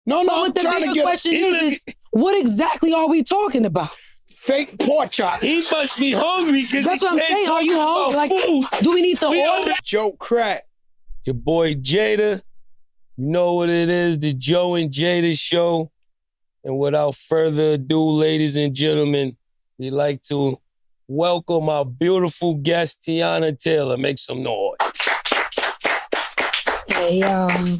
No, But the trying to bigger get question is, what exactly are we talking about? Fake pork chop. He must be hungry because That's what I'm saying. Are you hungry? Like, do we need to order? Joe Crack. Your boy Jada, you know what it is, the Joe and Jada show. And without further ado, ladies and gentlemen, we'd like to welcome our beautiful guest, Teyana Taylor. Make some noise. Hey,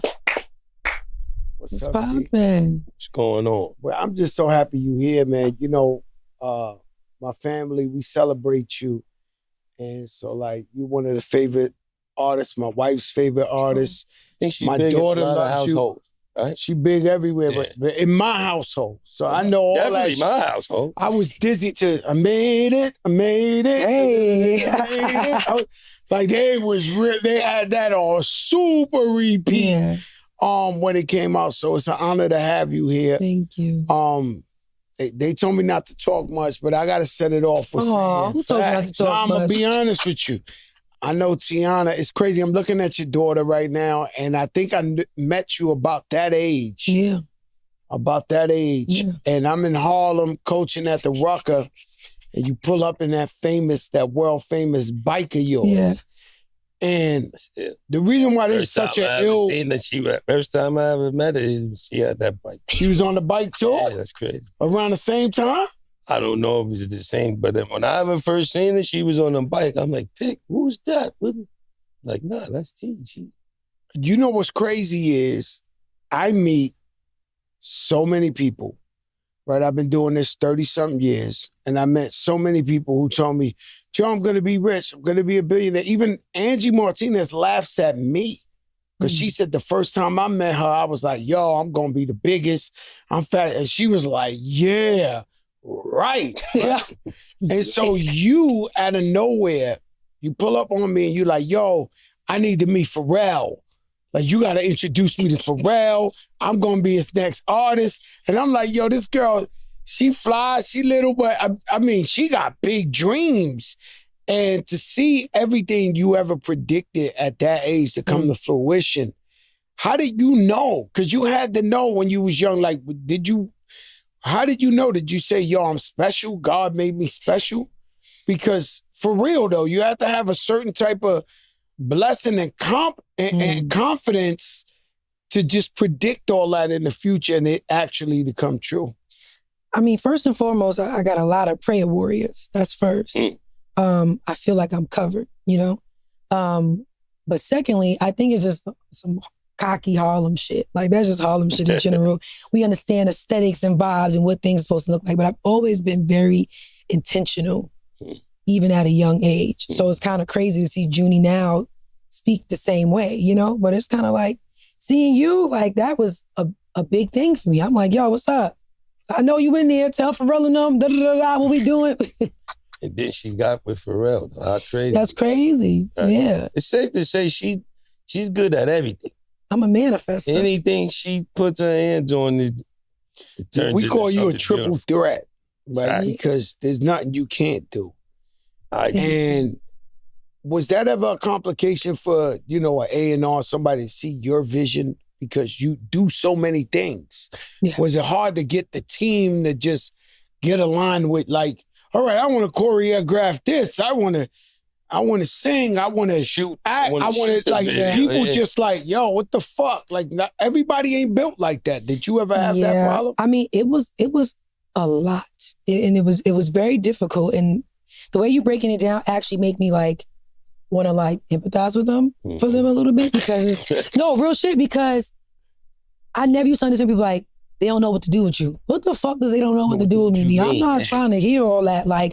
What's what's up, T? poppin'? What's going on? Well, I'm just so happy you here, man. You know, my family, we celebrate you. And so, like, you're one of the favorite artists, my wife's favorite artist. I think she's My big daughter in a lot of loves you. households, right? She big everywhere, Yeah. but in my household. So I know all Definitely that. my household. I was dizzy I made it. Hey. Like they had that on super repeat Yeah, when it came out. So it's an honor to have you here. thank you. They told me not to talk much, but I gotta set it off with Oh, who told you not to talk I'm gonna much? be honest with you. I know Teyana, it's crazy. I'm looking at your daughter right now, and I think I met you about that age. Yeah. About that age. Yeah. And I'm in Harlem coaching at the Rucker, and you pull up in that world famous bike of yours. Yeah. And the reason why this is such an ill... First time I ever met her, she had that bike. She was on the bike too? Yeah, that's crazy. Around the same time? I don't know if it's the same, but when I ever first seen her, she was on the bike. I'm like, Pick, who's that? Like, nah, that's T. You know what's crazy is I meet so many people, right? I've been doing this 30-something years, and I met so many people who told me, Joe, I'm going to be rich. I'm going to be a billionaire. Even Angie Martinez laughs at me because she said the first time I met her, I was like, yo, I'm going to be the biggest. I'm fat. And she was like, yeah, right. And so you, out of nowhere, you pull up on me and you like, yo, I need to meet Pharrell. Like, you got to introduce me to Pharrell. I'm going to be his next artist. And I'm like, yo, this girl, she flies, she little, but I mean, she got big dreams. And to see everything you ever predicted at that age to come to fruition, how did you know? Because you had to know when you was young. Like, how did you know? Did you say, yo, I'm special? God made me special? Because for real, though, you have to have a certain type of blessing and confidence to just predict all that in the future and it actually to come true. I mean, first and foremost, I got a lot of prayer warriors. That's first. I feel like I'm covered, you know? But secondly, I think it's just some cocky Harlem shit. Like, that's just Harlem shit in general. We understand aesthetics and vibes and what things are supposed to look like, but I've always been very intentional, even at a young age. So it's kind of crazy to see Junie now speak the same way, you know? But it's kind of like, seeing you, like, that was a big thing for me. I'm like, yo, what's up? I know you in there, tell Pharrell and them, da-da-da-da, what we doing? And then she got with Pharrell. How crazy. That's crazy, yeah. It's safe to say she's good at everything. I'm a manifester. Anything she puts her hands on, it turns We into call you a something triple beautiful. threat, right? Because there's nothing you can't do. And was that ever a complication for, you know, an A&R, somebody to see your vision because you do so many things? Yeah. Was it hard to get the team to just get aligned with, like, all right, I want to choreograph this. I want to sing. I want to shoot. Act. I want to, like, people just like, yo, what the fuck? Like, not everybody ain't built like that. Did you ever have that problem? I mean, it was a lot, and it was very difficult. And the way you breaking it down actually make me like want to like empathize with them for them a little bit, because no, real shit, because I never used to understand people like, they don't know what to do with you. What the fuck does they don't know what to do with me? I'm not trying to hear all that. Like,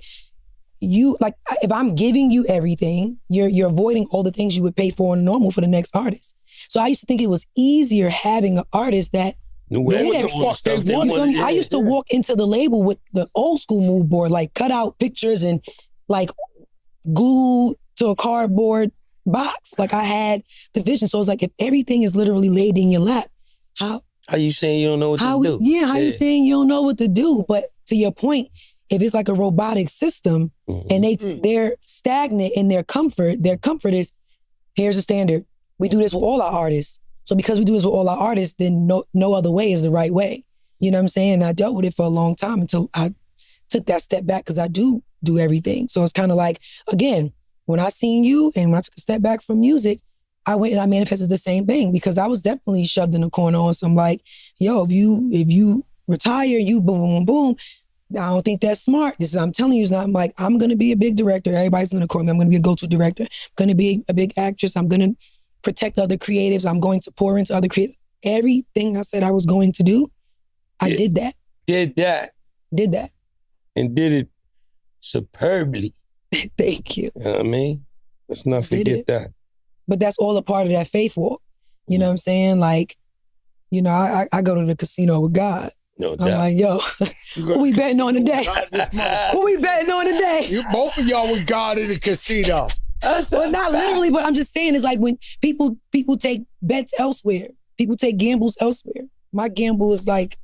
you, like, if I'm giving you everything, you're avoiding all the things you would pay for normal for the next artist. So I used to think it was easier having an artist that did everything. I used to walk into the label with the old school mood board, like cut out pictures and like glued to a cardboard box. Like, I had the vision. So it's like, if everything is literally laid in your lap, how you saying you don't know what to do? Yeah, how you saying you don't know what to do? But to your point, if it's like a robotic system and they're stagnant in their comfort is, here's a standard. We do this with all our artists. So because we do this with all our artists, then no other way is the right way. You know what I'm saying? And I dealt with it for a long time until I took that step back because I do everything. So it's kind of like, again, when I seen you and when I took a step back from music, I went and I manifested the same thing because I was definitely shoved in a corner on some like, yo, if you retire, you boom, boom, boom, I don't think that's smart. I'm telling you, it's not. I'm like, I'm going to be a big director. Everybody's going to call me. I'm going to be a go-to director. I'm going to be a big actress. I'm going to protect other creatives. I'm going to pour into other creatives. Everything I said I was going to do, I did that. Did that. And did it superbly. Thank you. You know what I mean? Let's not forget that. But that's all a part of that faith walk. You know what I'm saying? Like, you know, I go to the casino with God. No doubt. I'm like, yo, what we betting on today? What we betting on today? Both of y'all with God in the casino. Well, not literally, but I'm just saying it's like when people take bets elsewhere. People take gambles elsewhere. My gamble is like,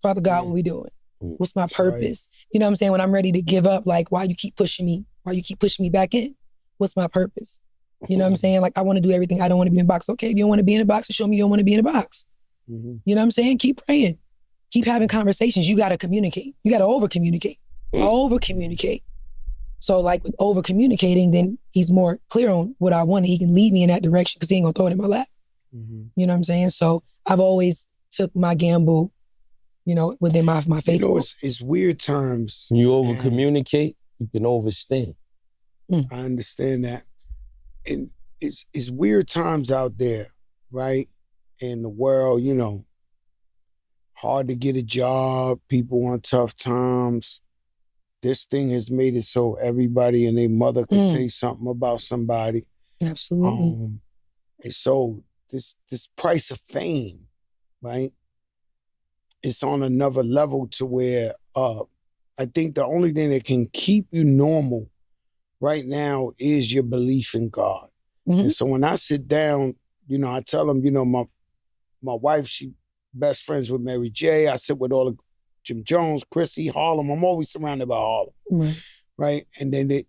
Father God, what we doing? What's my purpose? Right. You know what I'm saying? When I'm ready to give up, like, why you keep pushing me? Why you keep pushing me back in? What's my purpose? You know what I'm saying? Like, I want to do everything. I don't want to be in a box. Okay, if you don't want to be in a box, show me you don't want to be in a box. You know what I'm saying? Keep praying. Keep having conversations. You got to communicate. You got to over-communicate. Over-communicate. So like with over-communicating, then he's more clear on what I want. He can lead me in that direction because he ain't going to throw it in my lap. You know what I'm saying? So I've always took my gamble, you know, within my faith. You know, it's weird times. When you over-communicate, you can overstand. I understand that. And it's weird times out there, right? In the world, you know, hard to get a job, people on tough times. This thing has made it so everybody and their mother can say something about somebody. Absolutely. And so this price of fame, right? It's on another level to where I think the only thing that can keep you normal right now is your belief in God. And so when I sit down, you know, I tell them, you know, my wife, she best friends with Mary J. I sit with all the Jim Jones, Chrissy, Harlem. I'm always surrounded by Harlem, right? And then the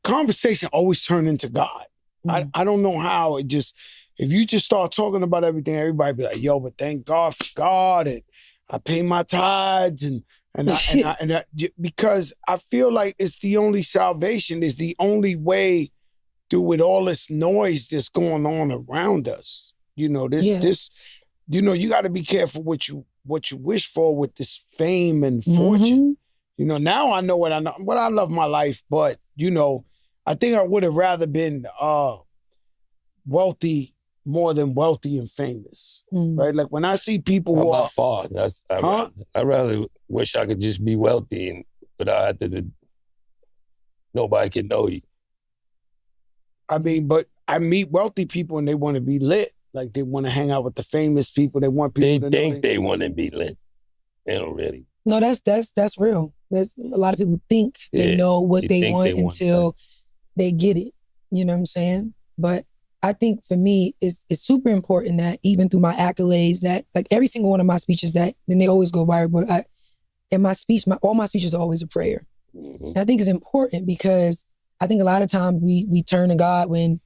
conversation always turned into God. I don't know how it just, if you just start talking about everything, everybody be like, yo, but thank God for God, and I pay my tithes, and I, because I feel like it's the only salvation, is the only way through with all this noise that's going on around us. You know, this, you know, you got to be careful what you wish for with this fame and fortune. You know, now I know what I know. But I love my life, but you know, I think I would have rather been wealthy more than wealthy and famous, right? Like when I see people who are far, I rather wish I could just be wealthy and without having to, nobody can know you. I mean, but I meet wealthy people and they want to be lit. Like they want to hang out with the famous people. They want people. They think they want to be lit. They don't really. No, that's real. There's a lot of people think they know what they want until they get it. You know what I'm saying? But I think for me, it's super important that even through my accolades, that like every single one of my speeches, that then they always go viral. But in my speech, all my speeches are always a prayer. And I think it's important because I think a lot of times we turn to God when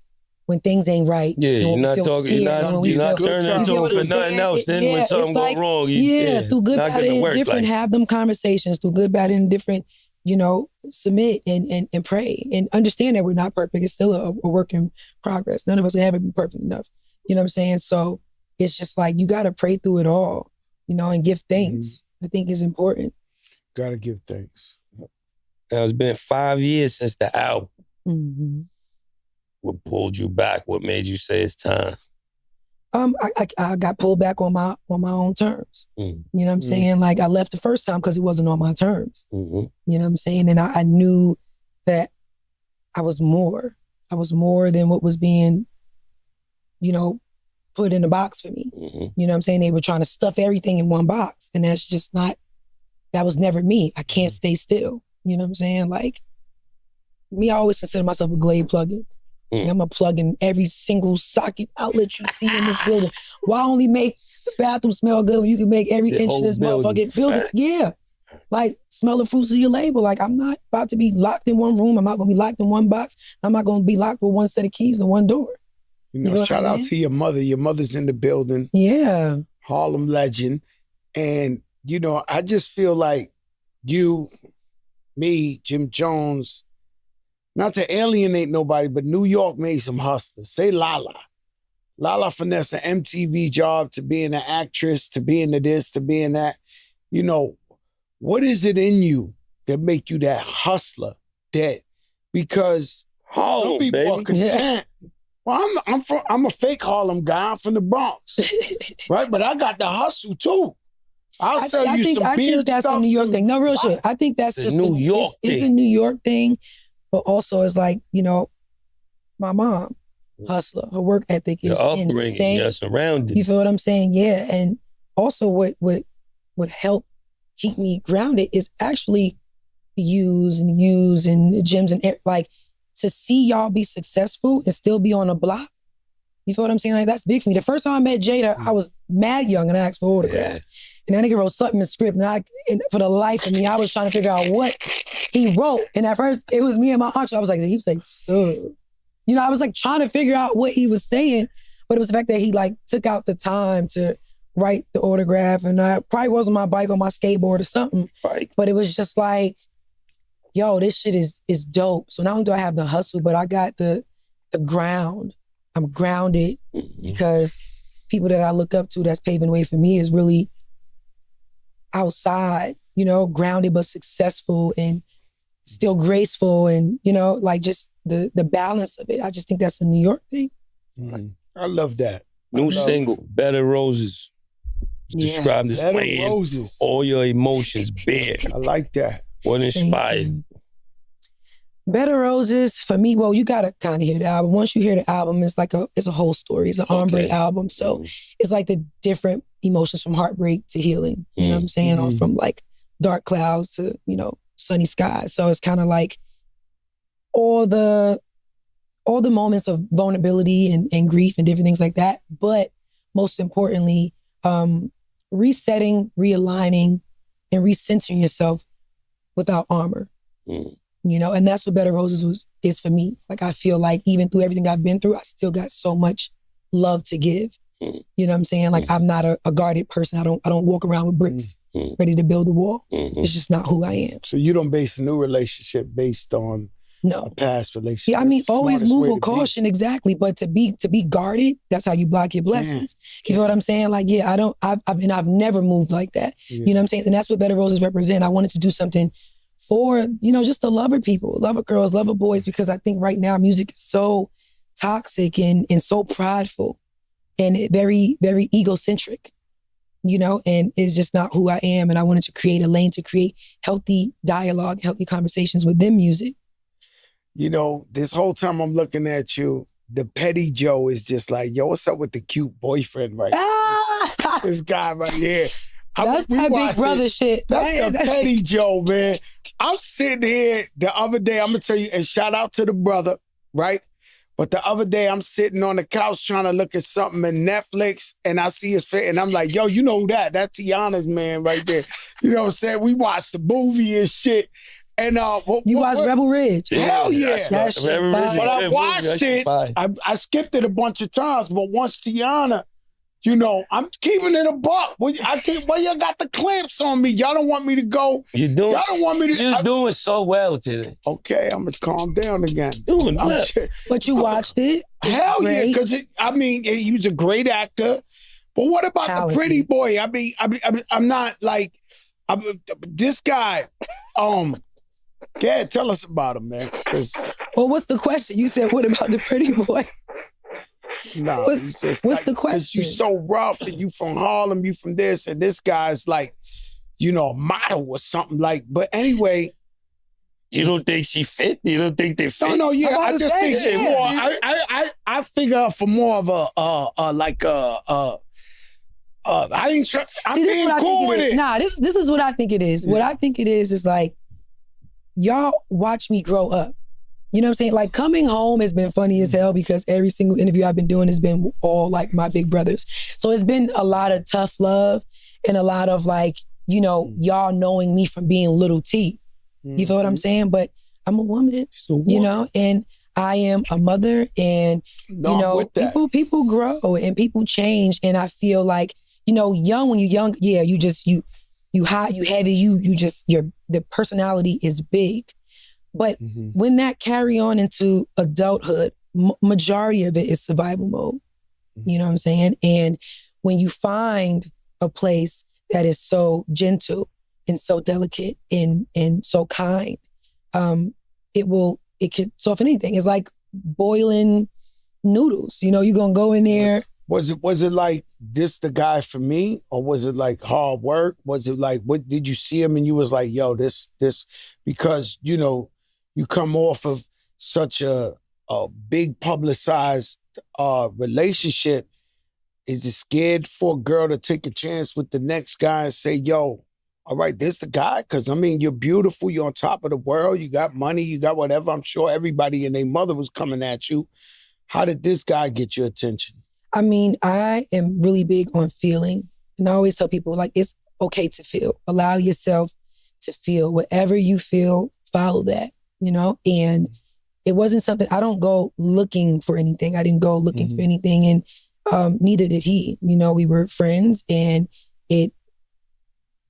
things ain't right. Yeah, you're not talking. You're not turning to Him for nothing else. Then when something goes wrong, through good, bad, and indifferent, have them conversations. Through good, bad, and indifferent, you know, submit and pray and understand that we're not perfect. It's still a work in progress. None of us will ever be perfect enough. You know what I'm saying? So it's just like you got to pray through it all, you know, and give thanks. I think is important. Got to give thanks. Now, it's been 5 years since the album. What pulled you back? What made you say it's time? I got pulled back on my own terms. You know what I'm saying? Like I left the first time because it wasn't on my terms. You know what I'm saying? And I knew that I was more. I was more than what was being, you know, put in a box for me. You know what I'm saying? They were trying to stuff everything in one box. And that's just not, that was never me. I can't stay still. You know what I'm saying? Like me, I always consider myself a Glade plug-in. I'm going to plug in every single socket outlet you see in this building. Why only make the bathroom smell good when you can make every inch of this motherfucking building? Yeah. Like, smell the fruits of your labor. Like, I'm not about to be locked in one room. I'm not going to be locked in one box. I'm not going to be locked with one set of keys and one door. You know, You know what shout I'm out saying? to your mother. Your mother's in the building. Yeah. Harlem legend. And, you know, I just feel like you, me, Jim Jones, not to alienate nobody, but New York made some hustlers. Say Lala. Lala finesse an MTV job to being an actress, to being the this, to being that. You know, what is it in you that make you that hustler? That because some people are content. Well, I'm a fake Harlem guy. I'm from the Bronx, right? But I got the hustle too. I'll sell you some beard I think that's stuff, a New York some- thing. No, real shit. I think that's It's a just New York it's a thing. New York thing, but also it's like, you know, my mom, hustler. Her work ethic is Your upbringing, insane. your surroundings. You feel what I'm saying? Yeah. And also what would help keep me grounded is actually the U's and the gyms and like to see y'all be successful and still be on the block. You feel what I'm saying? Like that's big for me. The first time I met Jada, I was mad young and I asked for autographs. And that nigga wrote something in the script. And for the life of me, I was trying to figure out what he wrote. And at first, it was me and my aunt. I was like, he was like, sir. You know, I was like trying to figure out what he was saying. But it was the fact that he like took out the time to write the autograph. And I probably was on my bike or my skateboard or something. Right. But it was just like, yo, this shit is dope. So not only do I have the hustle, but I got the ground. I'm grounded because people that I look up to that's paving the way for me is really outside, you know, grounded but successful and still graceful and, you know, like just the balance of it. I just think that's a New York thing. I love that. New single, Better Roses. Described as Better laying Roses. all your emotions bare. I like that. What inspired? Better Roses, for me, well, you gotta kind of hear the album. Once you hear the album, it's like it's a whole story. It's an ombre album. So it's like the different emotions from heartbreak to healing. You know what I'm saying? Or from like dark clouds to, you know, sunny skies. So it's kind of like all the moments of vulnerability and grief and different things like that. But most importantly, resetting, realigning, and recentering yourself without armor. You know, and that's what Better Roses is for me. Like I feel like even through everything I've been through, I still got so much love to give. You know what I'm saying? Like I'm not a guarded person. I don't walk around with bricks ready to build a wall. It's just not who I am. So you don't base a new relationship based on a past relationship. Yeah, I mean, always Smartest move way with to be. caution, exactly. But to be guarded, that's how you block your blessings. You know what I'm saying? Like, yeah, I've never moved like that. You know what I'm saying? And that's what Better Roses represent. I wanted to do something for, you know, just the lover people, lover girls, lover boys, because I think right now music is so toxic and so prideful and very, very egocentric, you know, and it's just not who I am. And I wanted to create a lane to create healthy dialogue, healthy conversations within music. You know, this whole time I'm looking at you, the petty Joe is just like, yo, what's up with the cute boyfriend right now? This guy right here. That's that big brother shit. That's the petty Joe, man. I'm sitting here the other day, I'm going to tell you, and shout out to the brother, right? But the other day, I'm sitting on the couch trying to look at something in Netflix, and I see his face, and I'm like, yo, you know who that? That's Teyana's man right there. You know what I'm saying? We watched the movie and shit. And you watched Rebel Ridge? Hell yeah. That shit fire. But I watched it. I skipped it a bunch of times, but once Teyana, you know, I'm keeping it a buck. Why y'all got the clamps on me? Y'all don't want me to go. Y'all don't want me to. You're doing so well today. Okay, I'm gonna calm down again. Doing well. But you watched it? Hell yeah, because he was a great actor. But what about the pretty boy? I'm not like this guy. Tell us about him, man. Well, what's the question? You said, what about the pretty boy? No, what's the question? Because you so rough and you from Harlem, you from this, and this guy's like, you know, a model or something like. But anyway. You don't think she fit? You don't think they fit? No, yeah. I just think she more. I figure for more of I didn't try. I'm being cool with it. Nah, this is what I think it is. Yeah. What I think it is like, y'all watch me grow up. You know what I'm saying? Like coming home has been funny as hell because every single interview I've been doing has been all like my big brothers. So it's been a lot of tough love and a lot of like, you know, y'all knowing me from being little T. You feel what I'm saying? But I'm a woman, you know, and I am a mother, and No, I'm with that. people grow and people change, and I feel like young when you're young, yeah, you hot, you heavy, the personality is big, but when that carry on into adulthood, majority of it is survival mode. You know what I'm saying? And when you find a place that is so gentle and so delicate and so kind, it could soften anything. It's like boiling noodles. You're gonna go in there. Was it like this the guy for me, or was it like hard work? Was it like, what did you see him and you was like, yo, this because you come off of such a big publicized relationship. Is it scared for a girl to take a chance with the next guy and say, yo, all right, this the guy? Because, you're beautiful. You're on top of the world. You got money. You got whatever. I'm sure everybody and their mother was coming at you. How did this guy get your attention? I am really big on feeling. And I always tell people, like, it's okay to feel. Allow yourself to feel. Whatever you feel, follow that, And it wasn't something, I don't go looking for anything. I didn't go looking for anything. And neither did he. We were friends, and it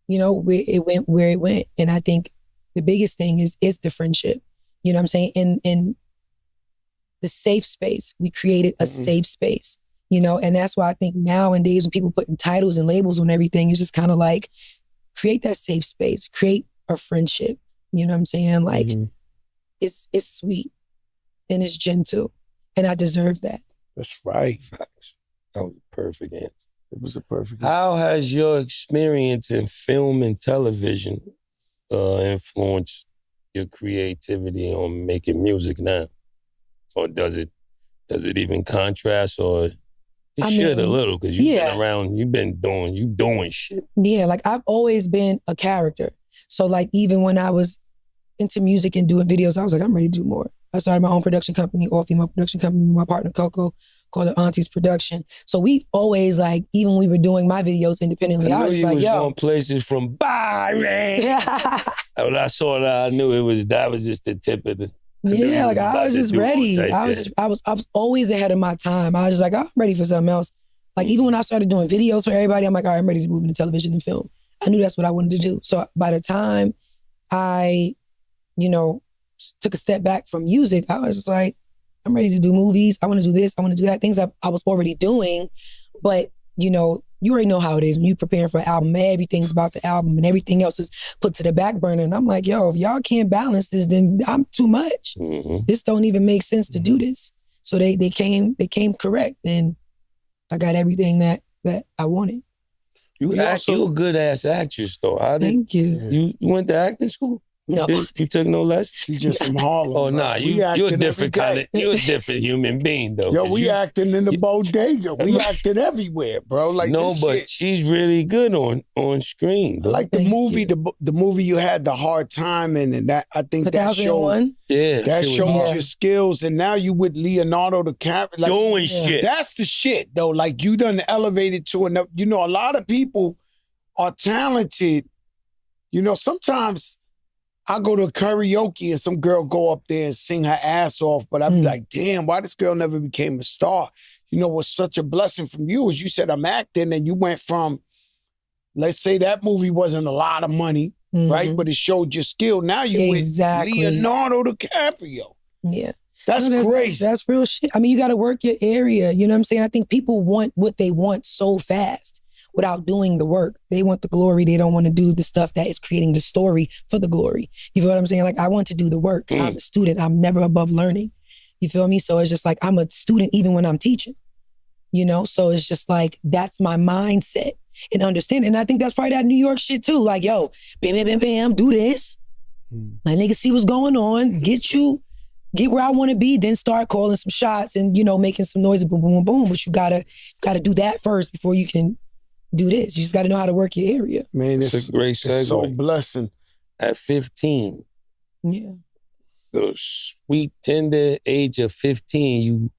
went where it went. And I think the biggest thing is the friendship. You know what I'm saying? In the safe space, we created a safe space, and that's why I think nowadays when people putting titles and labels on everything, it's just kind of like, create that safe space, create a friendship. You know what I'm saying? Like, it's sweet and it's gentle, and I deserve that. That's right. That was a perfect answer. It was a perfect answer. How has your experience in film and television influenced your creativity on making music now? Or does it even contrast, or it should a little, because you've been around, you doing shit. Yeah, like I've always been a character. So like even when I was into music and doing videos, I was like, I'm ready to do more. I started my own production company, all-female production company with my partner Coco, called the Aunties Production. So we always, like, even when we were doing my videos independently, I was just like, yo. going places from Byron. When I saw that, I knew that was just the tip of the. Yeah, like I was just ready. I was always ahead of my time. I was just like, I'm ready for something else. Like even when I started doing videos for everybody, I'm like, all right, I'm ready to move into television and film. I knew that's what I wanted to do. So by the time I, took a step back from music, I was just like, I'm ready to do movies. I want to do this. I want to do that. Things I was already doing. But, you already know how it is when you preparing for an album. Everything's about the album and everything else is put to the back burner. And I'm like, yo, if y'all can't balance this, then I'm too much. This don't even make sense to do this. So they came correct. And I got everything that I wanted. You a good ass actress though. Thank you. You went to acting school? No. You took no lessons? You just from Harlem. Oh, nah, you're a different you're a different human being, though. Yo, we acting in the bodega. We acting everywhere, bro. Like no, but shit. She's really good on screen. Bro. Like the movie, the movie you had the hard time in, and that I think that showed. Yeah, that showed your skills, and now you with Leonardo DiCaprio, like, doing shit. That's the shit, though. Like you done elevated to enough. A lot of people are talented. Sometimes I go to karaoke and some girl go up there and sing her ass off, but I'm like, damn, why this girl never became a star? What's such a blessing from you is you said I'm acting, and you went from, let's say that movie wasn't a lot of money, right? But it showed your skill. Now you with Leonardo DiCaprio. Yeah. That's crazy. That's real shit. I mean, you got to work your area. You know what I'm saying? I think people want what they want so fast without doing the work. They want the glory. They don't want to do the stuff that is creating the story for the glory. You feel what I'm saying? Like, I want to do the work. I'm a student. I'm never above learning. You feel me? So it's just like, I'm a student even when I'm teaching. So it's just like, that's my mindset and understanding. And I think that's probably that New York shit too. Like, yo, bam, bam, bam, bam, do this. Let niggas see what's going on. Get where I want to be, then start calling some shots and, making some noise and boom, boom, boom. But you gotta do that first before you can do this. You just got to know how to work your area. Man, it's a great segue. It's so blessing. At 15, the sweet, tender age of 15, you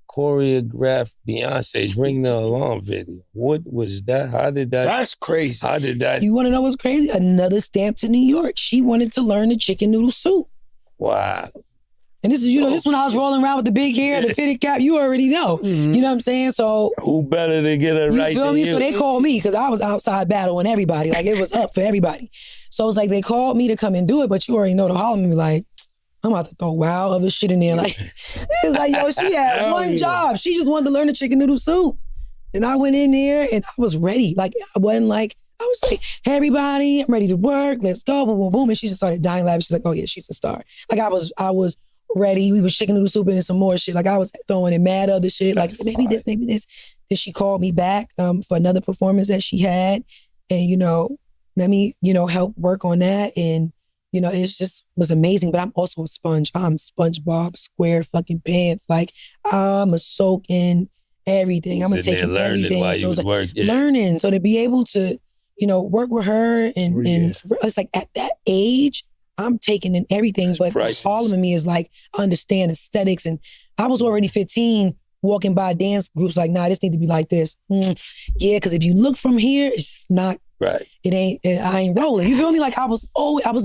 choreographed Beyonce's Ring the Alarm video. What was that? How did that? That's crazy. How did that? You want to know what's crazy? Another stamp to New York. She wanted to learn the chicken noodle soup. Wow. And this is, this when I was rolling around with the big hair, the fitted cap, you already know. You know what I'm saying? So who better to get it right feel than me? you? So they called me because I was outside battling everybody. Like it was up for everybody. So it's like they called me to come and do it, but you already know the Harlem be like, I'm about to throw wild other shit in there. Like it's like, yo, she had one job. She just wanted to learn the chicken noodle soup. And I went in there and I was ready. Like I wasn't like, I was like, hey everybody, I'm ready to work. Let's go, boom, boom, boom. And she just started dying laughing. She's like, oh yeah, she's a star. Like I was ready. We was chicken noodle soup and some more shit. Like I was throwing in mad other shit. Like maybe this, maybe this. Then she called me back for another performance that she had. And, let me, help work on that. And, it's just was amazing. But I'm also a sponge. I'm SpongeBob Square fucking pants. Like I'm a soak in everything. I'm gonna take in everything. While so it's like learning. So to be able to, work with her and it's like at that age, I'm taking in everything. But all of me is like, I understand aesthetics. And I was already 15 walking by dance groups like, nah, this need to be like this. Yeah, because if you look from here, it's just not, right. I ain't rolling. You feel me? Like I was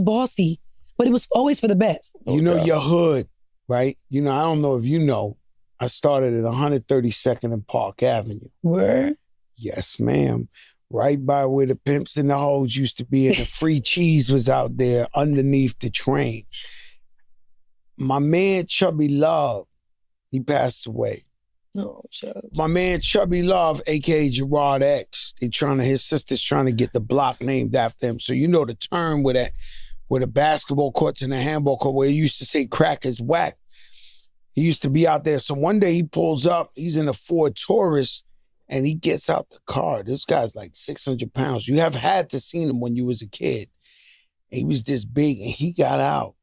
bossy, but it was always for the best. Your hood, right? I don't know if you know, I started at 132nd and Park Avenue. Where? Yes, ma'am. Right by where the pimps and the hoes used to be and the free cheese was out there underneath the train. My man Chubby Love, he passed away. No, shut My man Chubby Love, aka Gerard X, his sister's trying to get the block named after him. So the term where the basketball courts and the handball court where he used to say crack is whack. He used to be out there. So one day he pulls up, he's in a Ford Taurus, and he gets out the car. This guy's like 600 pounds. You have had to seen him when you was a kid. He was this big, and he got out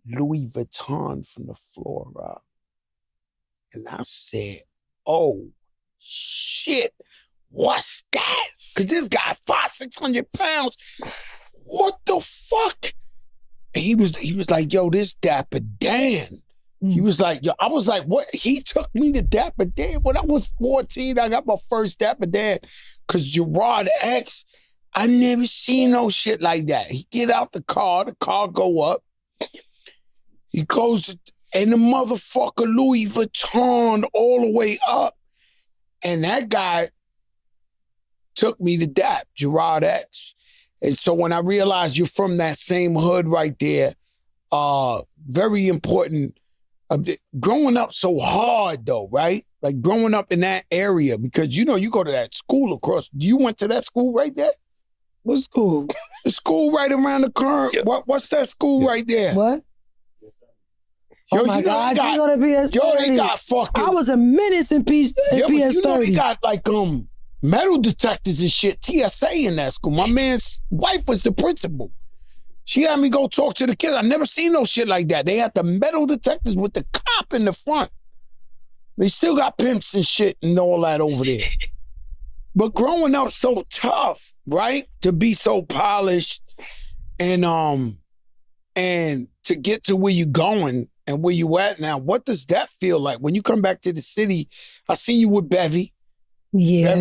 Louis Vuitton from the floor up. And I said, oh, shit, what's that? Because this guy 500-600 pounds. What the fuck? And he was like, yo, this Dapper Dan. He was like, yo, I was like, what? He took me to Dapper Dan. When I was 14, I got my first Dapper Dan. Because Gerard X, I never seen no shit like that. He get out the car go up. He goes, and the motherfucker Louis Vuitton all the way up. And that guy took me to Dap, Gerard X. And so when I realized you're from that same hood right there, very important. Growing up so hard though, right? Like growing up in that area because you go to that school across. You went to that school right there? What school? The school right around the curve. Yeah. What's that school right there? What? Yo, oh my God, you go to PS30. Yo, they got fucking. I was a menace in PS30. They got like metal detectors and shit. TSA in that school. My man's wife was the principal. She had me go talk to the kids. I never seen no shit like that. They had the metal detectors with the cop in the front. They still got pimps and shit and all that over there. But growing up so tough, right? To be so polished and to get to where you're going and where you at now, what does that feel like? When you come back to the city, I seen you with Bevy. Yeah.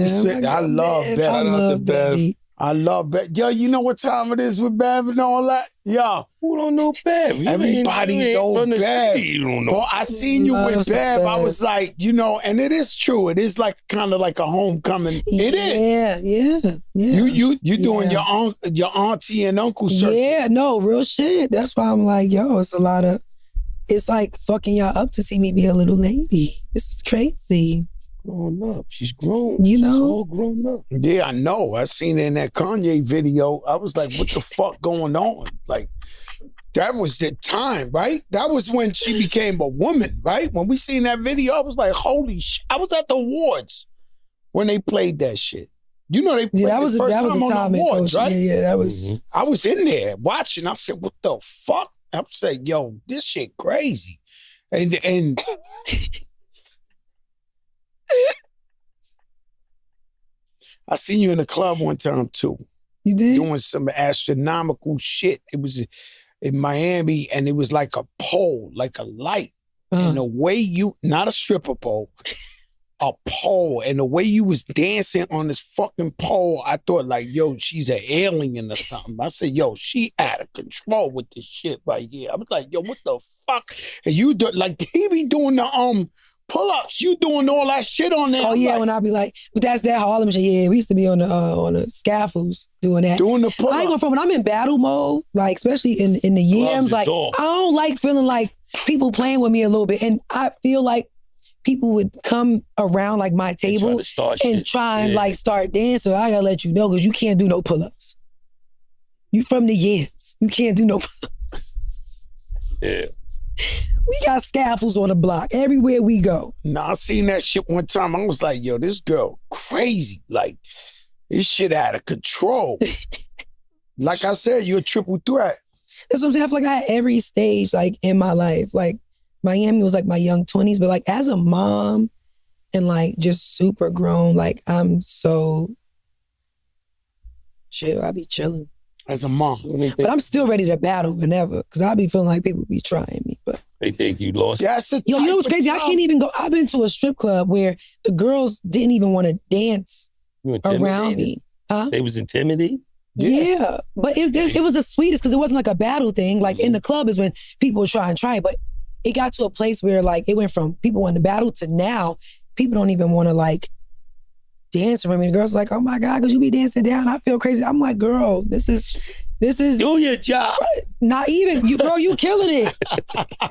I love Bevy. I love Bevy. I love Bev. Yo, you know what time it is with Bev and all that? Yo. Who don't know Bev? Everybody know from the Bev. city. You don't know. Well, I seen you with Bev. I was like, and it is true. It is like kind of like a homecoming. It is. Yeah. You doing your auntie and uncle circuit. Yeah, no, real shit. That's why I'm like, yo, it's like fucking y'all up to see me be a little lady. This is crazy. Grown up. She's grown. She's all grown up. Yeah, I know. I seen it in that Kanye video. I was like, what the fuck going on? Like, that was the time, right? That was when she became a woman, right? When we seen that video, I was like, holy shit. I was at the awards when they played that shit. They played that was the first a time on time the awards, right? Yeah, that was. Mm-hmm. I was in there watching. I said, what the fuck? I was like, yo, this shit crazy. And I seen you in the club one time too. You did? Doing some astronomical shit. It was in Miami and it was like a pole, like a light. And the way not a stripper pole, a pole, and the way you was dancing on this fucking pole, I thought like, yo, she's an alien or something. I said, yo, she out of control with this shit right here. I was like, yo, what the fuck? And you do, like, he be doing the pull-ups. You doing all that shit on there. Oh I'm yeah, like, when I be like, but that's that Harlem shit. Yeah, we used to be on the scaffolds doing that. doing the I ain't pull-ups. gonna front, when I'm in battle mode, like especially in the yams, is like off. I don't like feeling like people playing with me a little bit, and I feel like people would come around like my They trying table to start and shit. try and Yeah. like start dancing. I gotta let you know because you can't do no pull-ups. You from the yams, you can't do no pull-ups. Yeah. We got scaffolds on the block everywhere we go. Nah, I seen that shit one time. I was like, yo, this girl crazy. Like, this shit out of control. Like I said, you're a triple threat. That's what I'm saying. I feel like I had every stage like in my life. Like Miami was like my young 20s, but like as a mom and like just super grown, like I'm so chill. I be chilling. As a mom. But I'm still ready to battle whenever, because I be feeling like people be trying me. But They think you lost. That's the yo, you know what's type of crazy? I time- can't even go. I've been to a strip club where the girls didn't even want to dance You intimidated? around me. Huh? They was intimidated? Yeah. But it was the sweetest because it wasn't like a battle thing. Like in the club is when people try and try, but it got to a place where like it went from people wanting to battle to now people don't even want to like dance around me. The girls like, oh my God, because you be dancing down. I feel crazy. I'm like, girl, this is Do your job. not even, you, bro, you killing it.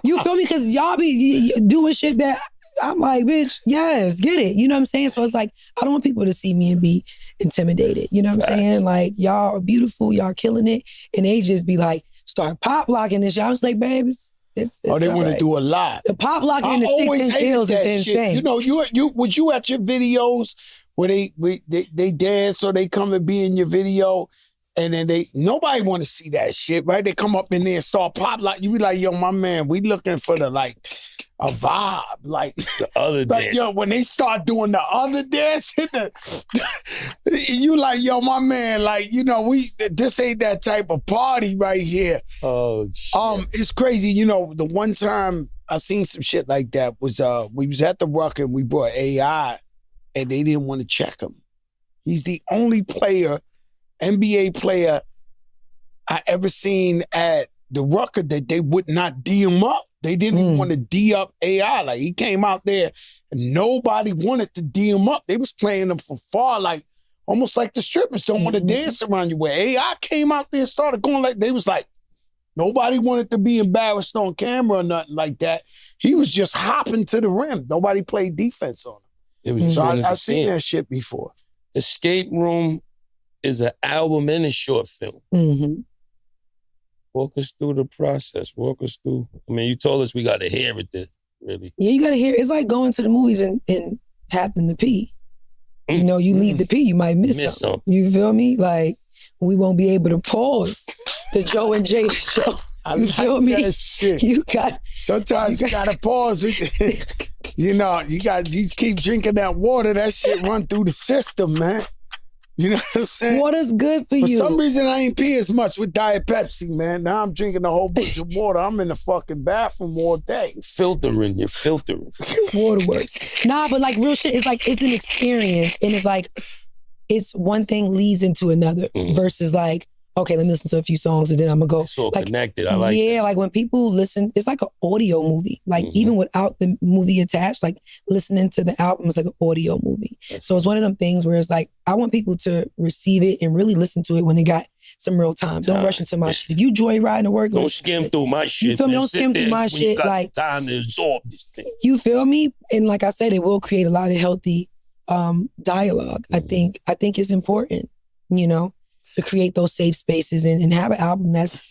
You feel me? Because y'all be doing shit that I'm like, bitch, yes, get it. You know what I'm saying? So it's like, I don't want people to see me and be intimidated. You know what I'm saying? Like, y'all are beautiful, y'all killing it. And they just be like, start pop locking this shit. I was like, babe, it's Oh, they all want to right. do a lot. The pop locking I in the always 6-inch hated heels that is shit. insane. You know, was you at your videos where they dance or they come and be in your video and then nobody want to see that shit, right? They come up in there and start pop like, you be like, yo, my man, we looking for the like a vibe, like The other like dance. yo, when they start doing the other dance, you like, yo, my man, like, you know, this ain't that type of party right here. Oh, shit. It's crazy. You know, the one time I seen some shit like that was we was at the Ruck and we brought AI and they didn't want to check him. He's the only player, NBA player I ever seen at the Rucker that they would not D him up. They didn't even want to D up AI. Like he came out there and nobody wanted to D him up. They was playing him from far, like almost like the strippers don't want to dance around you. Where AI came out there and started going like, they was like, nobody wanted to be embarrassed on camera or nothing like that. He was just hopping to the rim. Nobody played defense on him. It was just So wanted I've to see seen him. that shit before. Escape Room is an album and a short film. Mm-hmm. Walk us through the process. Walk us through. I mean, you told us we got to hear it, really. Yeah, you gotta hear. It's like going to the movies and having to pee. You know, you leave the pee, you might miss something. You feel me? Like we won't be able to pause the Joe and Jada show. You feel me? That shit. You got. Sometimes you gotta pause. You know, you keep drinking that water. That shit run through the system, man. You know what I'm saying? Water's good for you. For some reason, I ain't pee as much with Diet Pepsi, man. Now I'm drinking a whole bunch of water. I'm in the fucking bathroom all day. Filtering, you're filtering. Water works. Nah, but like real shit, it's like, it's an experience. And it's like, it's one thing leads into another versus like, okay, let me listen to a few songs and then I'm gonna go. It's all like, connected. I like yeah, that. like when people listen, it's like an audio movie. Like even without the movie attached, like listening to the album is like an audio movie. So it's one of them things where it's like, I want people to receive it and really listen to it when they got some real time. Don't rush into my shit. If you joy riding to work, Don't listen to skim it. through my shit. You feel me? man. Don't Sit skim through there my when shit. You got Like, time to absorb this thing. you feel me? And like I said, it will create a lot of healthy dialogue. I think it's important, you know, to create those safe spaces and have an album that's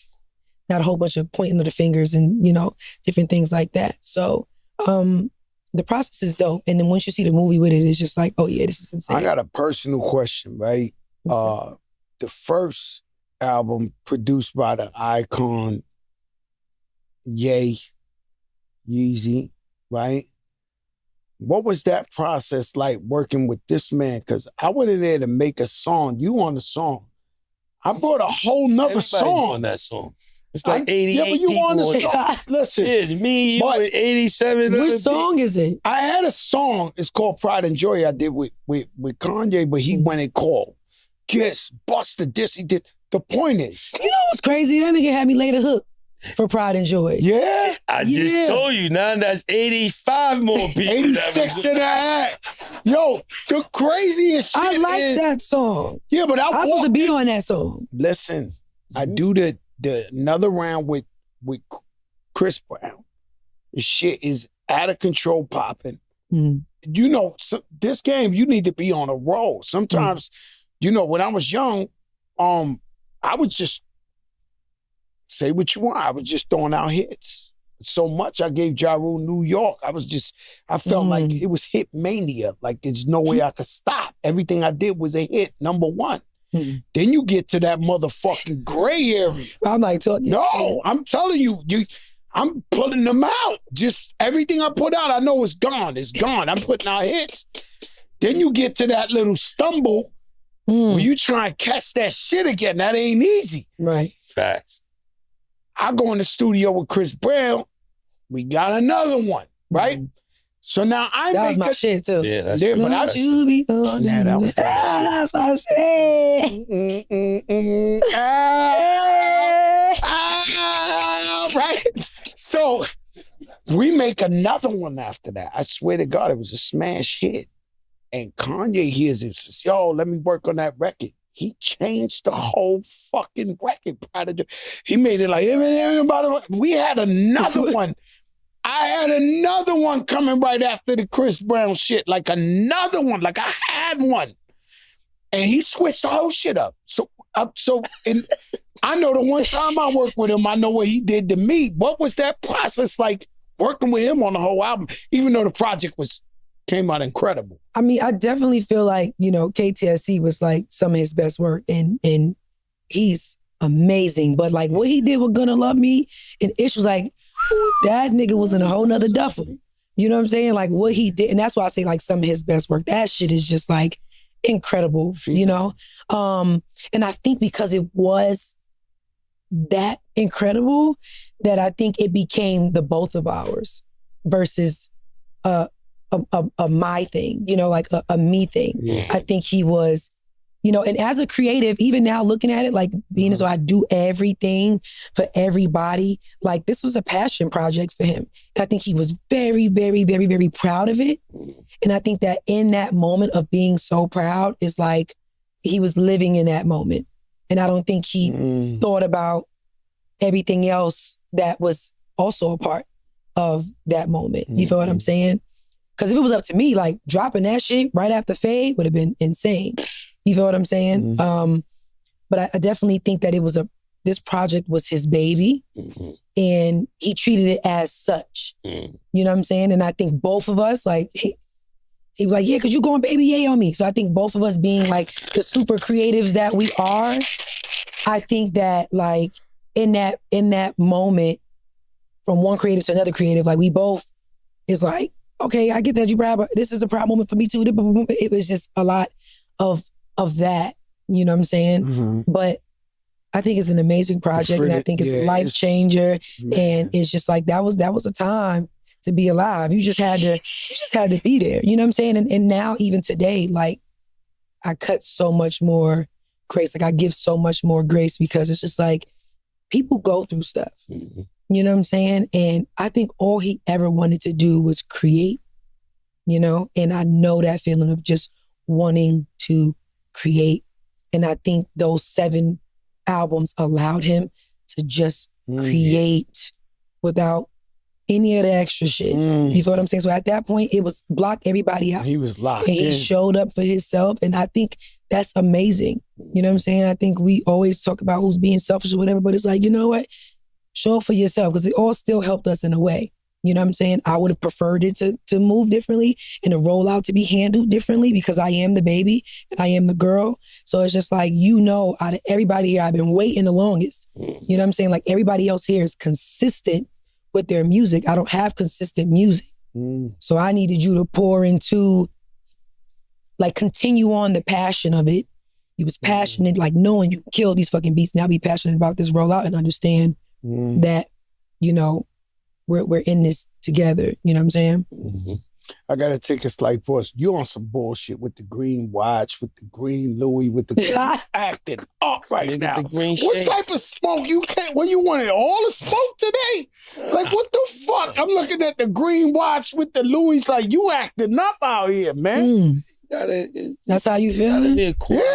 not a whole bunch of pointing of the fingers and, you know, different things like that. So the process is dope. And then once you see the movie with it, it's just like, oh yeah, this is insane. I got a personal question, right? The first album produced by the icon Yeezy, right? What was that process like working with this man? Because I went in there to make a song. You on the song. I brought a whole nother Everybody's song. on that song. It's like 88 you people on the on song. Listen. It's me, you, but and 87 other Which song is it? I had a song, it's called Pride and Joy I did with Kanye, but he went and called. Guess, busted this, he did. The point is. You know what's crazy? That nigga had me lay the hook for Pride and Joy. Yeah? I just told you, now that's 85 more people. 86 and a half. Yo, the craziest shit I like is, that song. Yeah, but I was supposed to be on that song. Listen, I do the another round with Chris Brown. The shit is out of control popping. Mm. You know, this game, you need to be on a roll. Sometimes, you know, when I was young, I would just say what you want. I was just throwing out hits. So much I gave Ja Rule New York. I felt like it was hit mania. Like there's no way I could stop. Everything I did was a hit, number one. Mm. Then you get to that motherfucking gray area. I'm like, talking. No, I'm telling you, I'm pulling them out. Just everything I put out, I know it's gone. It's gone. I'm putting out hits. Then you get to that little stumble where you try and catch that shit again. That ain't easy. Right. Facts. I go in the studio with Chris Brown. We got another one, right? So now that was my shit too. Yeah, that's Yeah, but that's you be on Yeah, that was that's my shit. Right? So we make another one after that. I swear to God, it was a smash hit. And Kanye hears it and says, yo, let me work on that record. He changed the whole fucking record. He made it like, we had another one. I had another one coming right after the Chris Brown shit. Like another one. Like I had one. And he switched the whole shit up. And I know the one time I worked with him, I know what he did to me. What was that process like working with him on the whole album, even though the project came out incredible? I mean, I definitely feel like, you know, KTSC was like some of his best work and he's amazing. But like what he did with Gonna Love Me and Issues, like that nigga was in a whole nother duffel. You know what I'm saying? Like what he did. And that's why I say like some of his best work. That shit is just like incredible, you know? And I think because it was that incredible that I think it became the both of ours versus a my thing, you know, like a me thing. Yeah. I think he was, you know, and as a creative, even now looking at it, like being as though I do everything for everybody, like this was a passion project for him. And I think he was very, very, very, very proud of it. And I think that in that moment of being so proud is like, he was living in that moment. And I don't think he thought about everything else that was also a part of that moment. You feel what I'm saying? Because if it was up to me, like dropping that shit right after Fade would have been insane. You feel what I'm saying? But I definitely think that this project was his baby and he treated it as such. You know what I'm saying? And I think both of us, like, he was like, yeah, because you going baby yay on me. So I think both of us being like the super creatives that we are, I think that like in that moment, from one creative to another creative, like we both is like, okay, I get that you proud, but this is a proud moment for me too. It was just a lot of that, you know what I'm saying? But I think it's an amazing project and I think it's a life changer. And it's just like, that was a time to be alive. You just had to be there, you know what I'm saying? And now even today, like I cut so much more grace. Like I give so much more grace because it's just like, people go through stuff. You know what I'm saying? And I think all he ever wanted to do was create, you know? And I know that feeling of just wanting to create. And I think those 7 albums allowed him to just create without any of the extra shit. You feel what I'm saying? So at that point, it was block everybody out. He was locked and he showed up for himself. And I think that's amazing. You know what I'm saying? I think we always talk about who's being selfish or whatever, but it's like, you know what? Show up for yourself because it all still helped us in a way. You know what I'm saying? I would have preferred it to move differently and the rollout to be handled differently because I am the baby and I am the girl. So it's just like, you know, out of everybody here, I've been waiting the longest. You know what I'm saying? Like everybody else here is consistent with their music. I don't have consistent music. So I needed you to pour into, like continue on the passion of it. You was passionate, like knowing you killed these fucking beats. Now be passionate about this rollout and understand that, you know, we're in this together. You know what I'm saying? Mm-hmm. I gotta take a slight pause. You on some bullshit with the green watch, with the green Louis, with the green acting up right now. The green what shades. type of smoke you can't? What you wanted? All the smoke today? Like what the fuck? I'm looking at the green watch with the Louis. Like you acting up out here, man. That's how you feel? Yeah,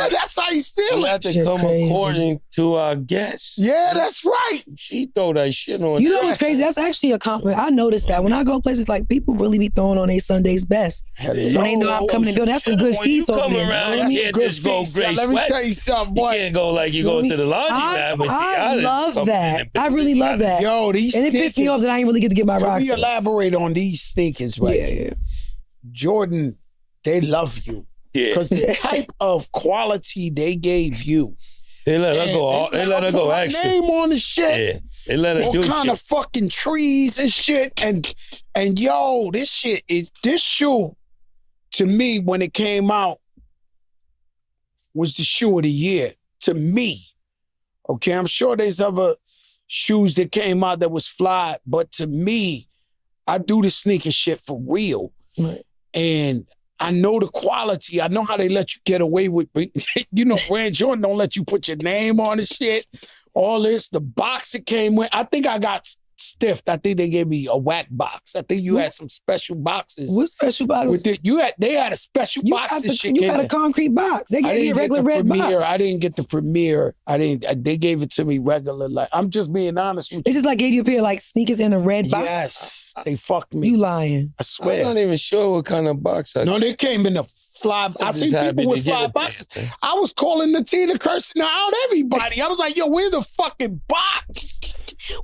that's how he's feeling. You have to come crazy. according to our guests. Yeah, that's right. She throw that shit on. You know what's crazy? That's actually a compliment. I noticed that when I go places, like people really be throwing on their Sunday's best. When they know I'm coming to build, that's some good feast over there. Around, you can't just go gray Let me sweats. tell you something, boy. You can't go like you go to the laundry mat. I love that. I really love that. Yo, these and it pissed me off that I ain't really get to get my rocks. Can we elaborate on these sneakers, right? Yeah. Jordan, they love you. Yeah. Because the type of quality they gave you. They let her go. They let her go extra. Name on the shit. Yeah. They let her all do shit. All kind of fucking trees and shit. And yo, this shoe, to me, when it came out, was the shoe of the year. To me. Okay, I'm sure there's other shoes that came out that was fly, but to me, I do the sneaker shit for real. Right. And I know the quality. I know how they let you get away with, you know, Brand Jordan don't let you put your name on the shit. All this, the box it came with. I think I got stiffed. I think they gave me a whack box. I think you had some special boxes. What special boxes? They had a special box. You got a concrete box. They gave me a regular red box. I didn't get the Premiere. They gave it to me regular. Like I'm just being honest with you. It's just like gave you a pair of like sneakers in a red box. Yes. They fucked me. You lying. I swear. I'm not even sure what kind of box I got. No, they came in a fly. I seen people with fly boxes. I was calling the Tina cursing out everybody. I was like, yo, where's the fucking box?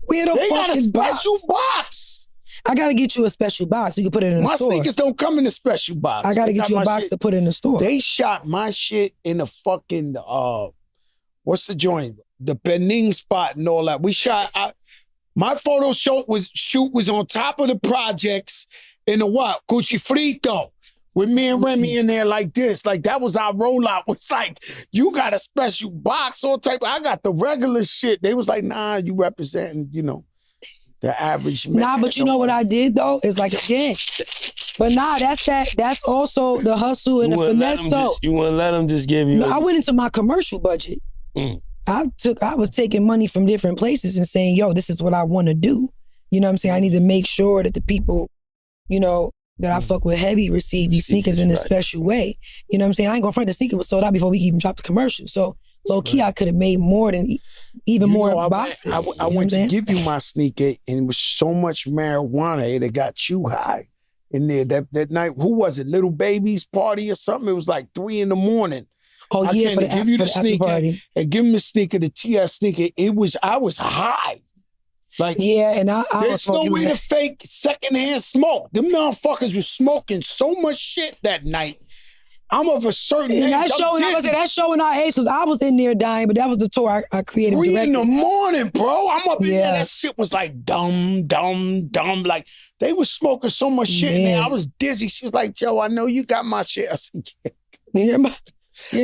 Where the they got a fucking special box. I gotta get you a special box. You can put it in the store. My sneakers don't come in a special box. I gotta get you a box to put in the store. They shot my shit in a fucking what's the joint? The Benin spot and all that. We shot. My photo shoot was on top of the projects in the what? Gucci Frito. With me and Remy in there like this. Like that was our rollout. Was like, you got a special box, all type. I got the regular shit. They was like, nah, you representing, you know, the average man. Nah, but you know what I did though? It's like again. But nah, that's also the hustle and the finesse though. You wouldn't let them just give you. No, I went into my commercial budget. I was taking money from different places and saying, yo, this is what I want to do. You know what I'm saying? I need to make sure that the people, you know, that I fuck with heavy receive these sneakers in a special way. You know what I'm saying? I ain't gonna front, the sneaker was sold out before we even dropped the commercial. So low key, I could have made more than even more boxes. I went to give you my sneaker and it was so much marijuana it got you high in there that night. Who was it? Little Baby's party or something? It was like 3 a.m. Oh yeah, I came to give you the sneaker and give him the sneaker, the TS sneaker. I was high. Like yeah, and I there's no way to fake secondhand smoke. Them motherfuckers was smoking so much shit that night. I'm of a certain age. And that's showing our age because I was in there dying, but that was the tour I created. 3 in the morning, bro. I'm up in there. That shit was like dumb. Like they was smoking so much shit in there. I was dizzy. She was like, Joe, I know you got my shit. I said, yeah.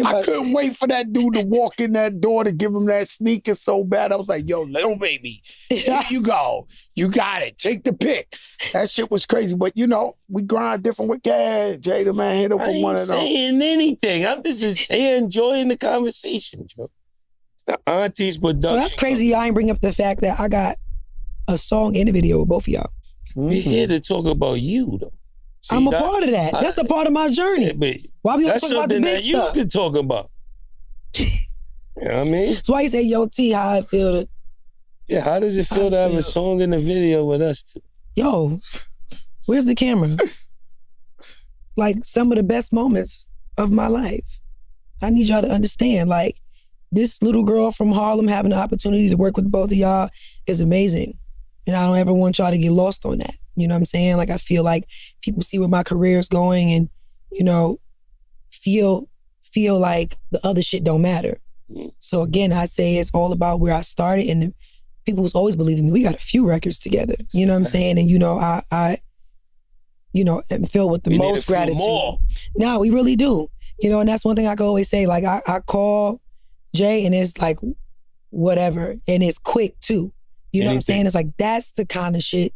I couldn't wait for that dude to walk in that door to give him that sneaker so bad. I was like, yo, little baby, here you go. You got it. Take the pick. That shit was crazy. But, you know, we grind different with Jada, man. Hit up with one of them. I ain't saying anything. I'm just here enjoying the conversation, Joe. The auntie's production. So that's crazy. I ain't bring up the fact that I got a song in the video with both of y'all. We're here to talk about you, though. See, I'm a part of that. That's a part of my journey. Yeah, why we don't talk about the big that stuff? You can talk about. You know what I mean? That's why you say, yo, T, how I feel to... Yeah, how does it feel to have a song in the video with us two? Yo, where's the camera? Like, some of the best moments of my life. I need y'all to understand, like, this little girl from Harlem having the opportunity to work with both of y'all is amazing. And I don't ever want y'all to get lost on that. You know what I'm saying? Like, I feel like people see where my career is going and, you know, feel like the other shit don't matter. So again, I say it's all about where I started and people was always believing me. We got a few records together. You know what I'm saying? And, you know, I you know, am filled with the most gratitude. No, we really do. You know, and that's one thing I can always say. Like, I call Jay and it's like, whatever. And it's quick too. You know what I'm saying? It's like, that's the kind of shit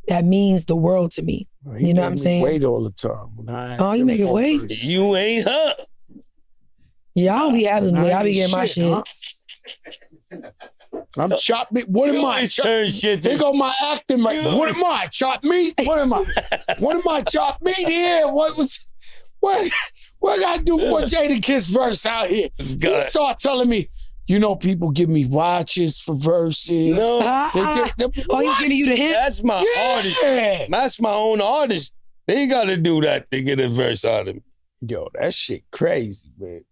that means the world to me. You know what I'm saying? Wait all the time. Oh, you make it wait? You ain't her. Yeah, I don't be having the way. I be getting my shit. Huh? I'm chopped meat. What am I? They go my acting right. What am I? Chopped meat? What am I? What am I? Chopped meat? Yeah. What I gotta do for a Jadakiss verse out here? You start telling me, you know, people give me watches for verses. No. Oh, he's giving you the hint? That's my artist. That's my own artist. They gotta do that to get a verse out of me. Yo, that shit crazy, man.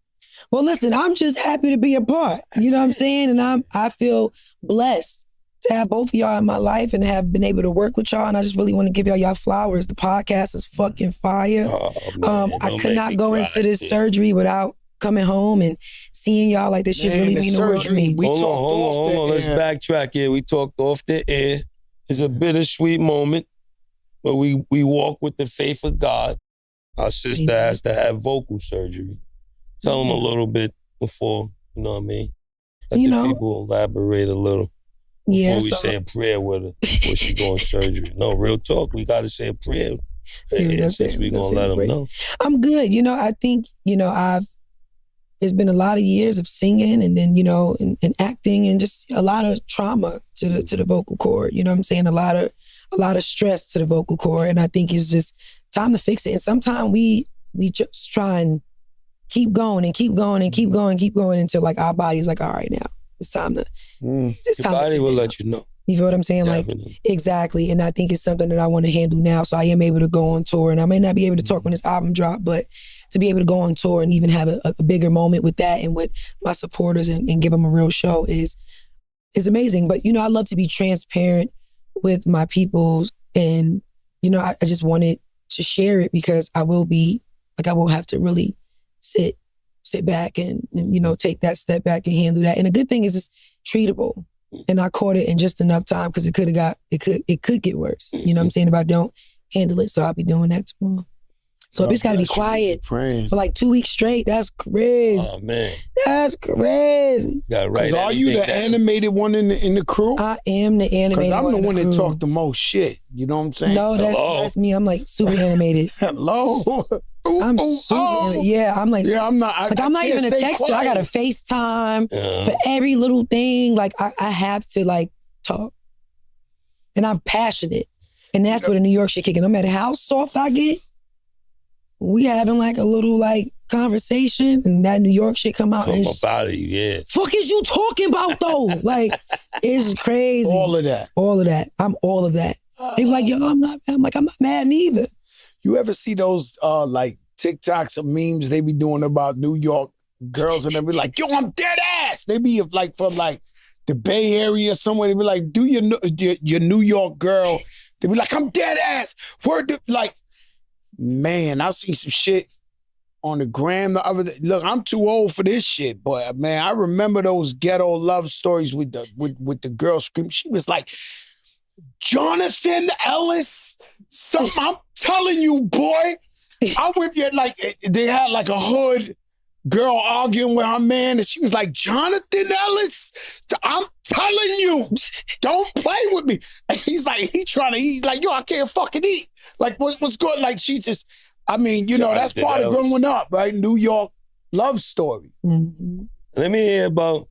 Well, listen, I'm just happy to be a part. You know what I'm saying? And I feel blessed to have both of y'all in my life and have been able to work with y'all. And I just really want to give y'all flowers. The podcast is fucking fire. Oh, man, I could not go into this surgery without coming home and seeing y'all. Like, this shit really mean the world to me. Hold on. Let's backtrack here. We talked off the air. It's a bittersweet moment where we walk with the faith of God. Our sister has to have vocal surgery. Tell them a little bit before, you know what I mean? Let the people elaborate a little before we say a prayer with her before she going surgery. No, real talk. We got to say a prayer. Since we going to let them know. I'm good. I think, there's been a lot of years of singing and then, and acting and just a lot of trauma to the vocal cord. You know what I'm saying? A lot of stress to the vocal cord. And I think it's just time to fix it. And sometimes we just try and keep going and keep going and keep going until like our body's like, all right, now it's time to. Your body will let you know. You feel what I'm saying? Definitely. Like, exactly. And I think it's something that I want to handle now. So I am able to go on tour, and I may not be able to talk when this album dropped, but to be able to go on tour and even have a bigger moment with that and with my supporters and give them a real show is amazing. But I love to be transparent with my people, and I just wanted to share it because I will have to really sit back and take that step back and handle that. And the good thing is it's treatable. And I caught it in just enough time because it could get worse. You know what I'm saying? If I don't handle it. So I'll be doing that tomorrow. So I just gotta be quiet for like 2 weeks straight. That's crazy. Oh man. That's crazy. Are you the animated one in the crew? I am the animated one. Because I'm the one that talk the most shit. You know what I'm saying? No, that's me. I'm like super animated. Hello. I'm super. Yeah, I'm like. Yeah, I'm not. I'm not even a texter. Quiet. I got to FaceTime for every little thing. Like I have to like talk, and I'm passionate, and that's where the New York shit kicking. No matter how soft I get, we having like a little like conversation, and that New York shit come out. Come up out of you, yeah. Fuck is you talking about though? Like it's crazy. All of that. I'm all of that. They like, yo, I'm not mad neither. You ever see those like TikToks or memes they be doing about New York girls and they be like, yo, I'm dead ass. They be like from like the Bay Area somewhere. They be like, do your New York girl. They be like, I'm dead ass. Like, man, I seen some shit on the gram the other day. Look, I'm too old for this shit, but man, I remember those ghetto love stories with the girl screaming. She was like, Jonathan Ellis, I'm telling you, boy. I went there like they had like a hood girl arguing with her man, and she was like, Jonathan Ellis, I'm telling you, don't play with me. And he's like, yo, I can't fucking eat. Like, what's good? Like, she just, that's part of growing up, right? New York love story. Mm-hmm. Let me hear about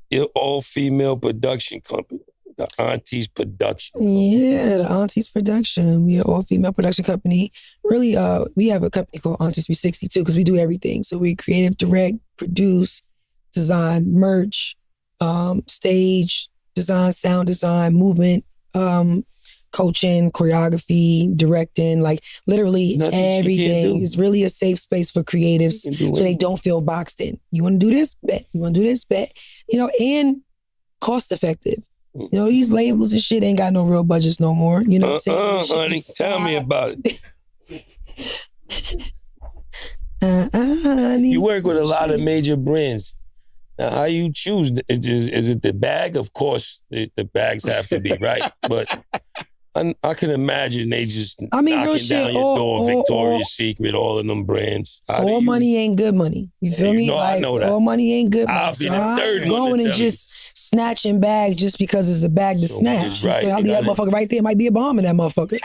your all-female production company. The Aunties Production. Yeah, the Aunties Production. We're an all-female production company. Really, we have a company called Aunties 360 too, because we do everything. So we creative, direct, produce, design, merch, stage design, sound design, movement, coaching, choreography, directing, like literally everything. It's really a safe space for creatives so they don't feel boxed in. You want to do this? Bet. You want to do this? Bet. and cost effective. These labels and shit ain't got no real budgets no more. You know what I'm saying? Honey, tell me about it. Honey. You work with a lot of major brands. Now, how you choose? Is it the bag? Of course, the bags have to be right. But I can imagine they just knocking down your door, Victoria's Secret, all of them brands. All money ain't good money. You feel me? I know that. All money ain't good money. I'll be the third one going to and tell just snatching bag just because it's a bag to So snatch. right. I'll leave that motherfucker right there. It might be a bomb in that motherfucker.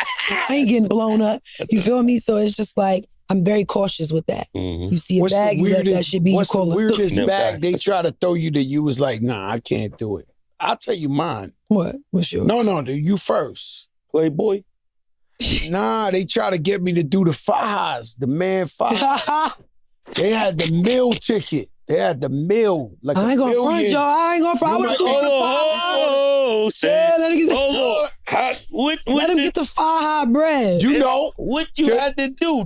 I ain't getting blown up. You feel me? So it's just like, I'm very cautious with that. Mm-hmm. You see a bag, you let that shit be. What's you the call weirdest it. bag they try to throw you that you was like, nah, I can't do it? I'll tell you mine. What? What's yours? No, you first. Playboy. Nah, they try to get me to do the Fajas, the man Fajas. They had the meal ticket. They had the meal. Like I ain't gonna front, million. y'all. I ain't gonna front. I would've Hold on. let him get the, Let get the Faja bread. You know. What you had to do?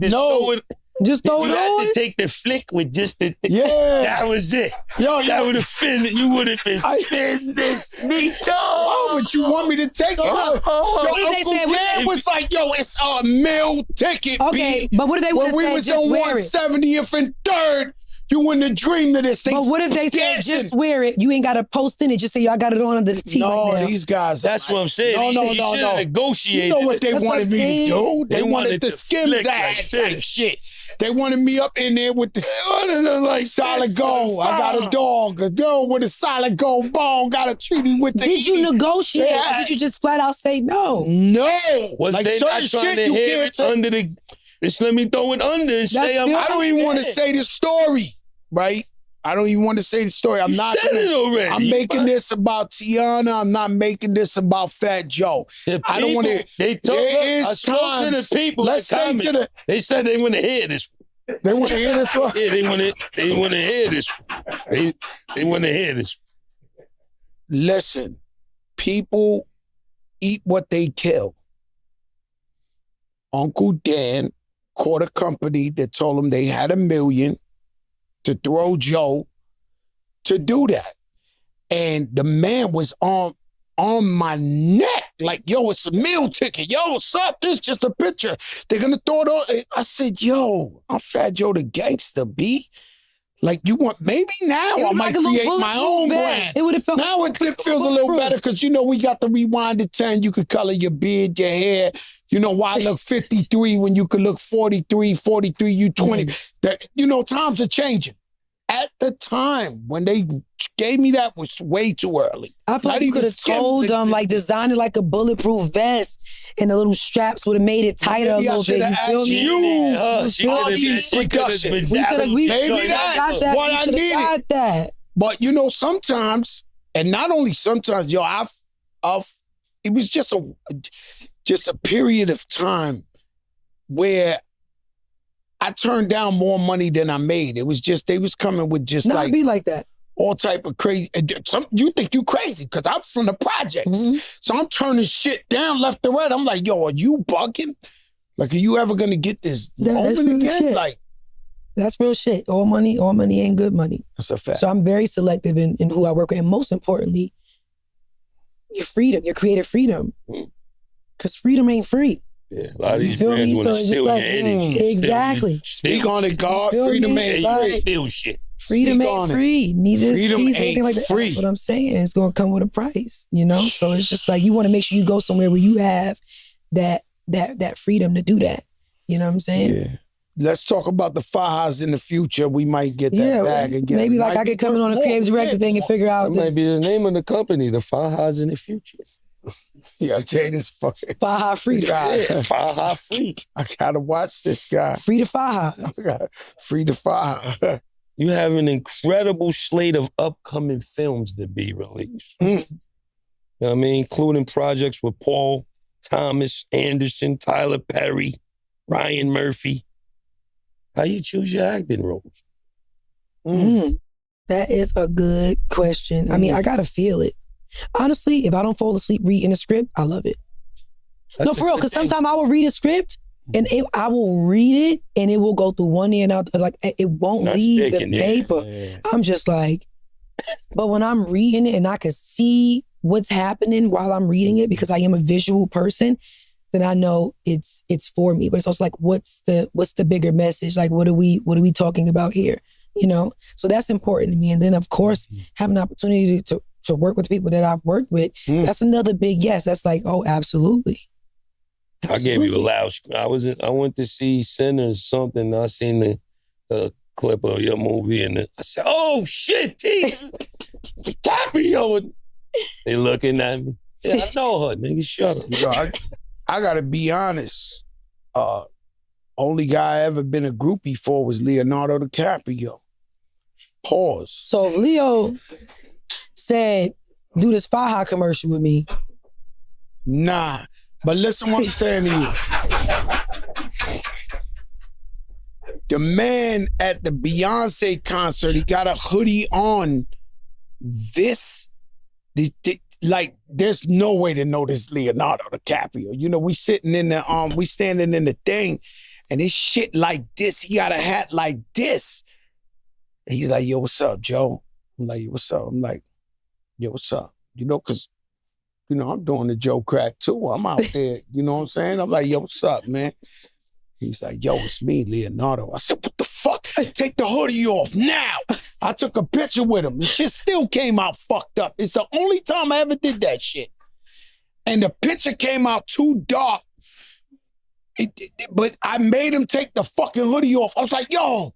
Just throw it You had on. to take the flick with just the. Yeah. That was it. That would have offended. You would have been offended me. Oh, but you want me to take it? What did they Uncle say? Dan was like, yo, it's a meal ticket, Okay, B. but what if they When would we have was said, just on wear it? 170th and 3rd, you wouldn't have dreamed of this. But what if they said, dancing. just wear it? You ain't got to post in it. Just say, yo, I got it on under the tee No, right now. these guys. That's what I'm saying. No. You should have negotiated. You know what they That's what wanted I'm me saying. to do? They They wanted wanted the to Skims flick ad like type this. shit. They wanted me up in there with the like solid this, gold. I got a dog with a solid gold ball. Got a treaty with the. Did you negotiate? Yeah. Or did you just flat out say no? No. Was like they certain not trying shit to you hit can't it take. under the? Just let me throw it under and say I'm. still- I don't even want to say the story, right? I don't even want to say the story. I'm You not. said it already. I'm making this about Teyana. I'm not making this about Fat Joe. I don't want to. They told There us. I is spoke to times. the people. Let's stay to the. They said they want to hear this. They want to hear this one. Yeah, they want to. They want to hear this. They want to hear this. Listen, people eat what they kill. Uncle Dan caught a company that told him they had $1 million to throw Joe to do that. And the man was on my neck, like, yo, it's a meal ticket. Yo, what's up? This is just a picture. They're going to throw it on. I said, yo, I'm Fat Joe the Gangster, B. Like, you want, maybe now I might create my own brand. It would have felt Now it feels a little better because, you know, we got the rewind to 10. You could color your beard, your hair. You know, why look 53 when you could look 43, you 20. That, you know, times are changing. At the time, when they gave me that was way too early. I feel like you could have told them, like, design it like a bulletproof vest and the little straps would have made it tighter Maybe a I little bit. shoulda You feel asked me? you. She could have production. been. Maybe that's what I needed. Got that. But, you know, sometimes, and not only sometimes, yo, it was just a period of time where I turned down more money than I made. It was just, they was coming with just Nah, like be like that. all type of crazy. You think you crazy because I'm from the projects. Mm-hmm. So I'm turning shit down left and right. I'm like, yo, are you bugging? Like, are you ever going to get this That's moment real again? shit. Like, That's real shit. All money ain't good money. that's a fact. So I'm very selective in who I work with. And most importantly, your freedom, your creative freedom. Because freedom ain't free. Yeah, a lot of these You feel brands me? want to So it's steal just your like, energy. exactly. Speak on it, God. Feel Freedom me? ain't Like- free. Steal shit. Freedom Speak on ain't it. free. Neither Freedom is peace, ain't anything like that. free. That's what I'm saying. It's gonna come with a price, you know? So it's just like you want to make sure you go somewhere where you have that freedom to do that. You know what I'm saying? Yeah. Let's talk about the Fajas in the future. We might get that bag again. Maybe like Might I be could come in worth on a more. creative director thing and figure out That might this be the name of the company, the Fajas in the future. Yeah, Jada's fucking. Faja freedom. Faja free. I gotta watch this guy. Free to Faja. Free to Faja. You have an incredible slate of upcoming films to be released. You know what I mean? Including projects with Paul Thomas Anderson, Tyler Perry, Ryan Murphy. How you choose your acting roles? That is a good question. I mean, I gotta feel it. Honestly, if I don't fall asleep reading a script, I love it. No, for real, because sometimes I will read a script and I will read it and it will go through one ear and out. Like, it won't leave the paper. Yeah. I'm just like, but when I'm reading it and I can see what's happening while I'm reading it, because I am a visual person, then I know it's for me. But it's also like, what's the bigger message? Like, what are we talking about here? You know? So that's important to me. And then of course, having an opportunity to work with the people that I've worked with, that's another big yes. That's like, oh, absolutely. I gave you a loud. I went to see Sinners something. I seen the clip of your movie and I said, "Oh shit, T, DiCaprio." They looking at me. Yeah, I know her, nigga. Shut up. Yo, I gotta be honest. Only guy I ever been a groupie for was Leonardo DiCaprio. Pause. So if Leo said, do this Faja commercial with me. Nah. But listen what I'm saying to you. The man at the Beyoncé concert, he got a hoodie on. Like, there's no way to know this Leonardo DiCaprio. You know, we sitting in the we standing in the thing, and this shit like this. He got a hat like this. And he's like, yo, what's up, Joe? I'm like, yo, what's up? I'm like, yo, what's up? You know, cause I'm doing the Joe crack too. I'm out there, you know what I'm saying? I'm like, yo, what's up, man? He's like, yo, it's me, Leonardo. I said, what the fuck? Take the hoodie off now. I took a picture with him. The shit still came out fucked up. It's the only time I ever did that shit. And the picture came out too dark. But I made him take the fucking hoodie off. I was like, yo,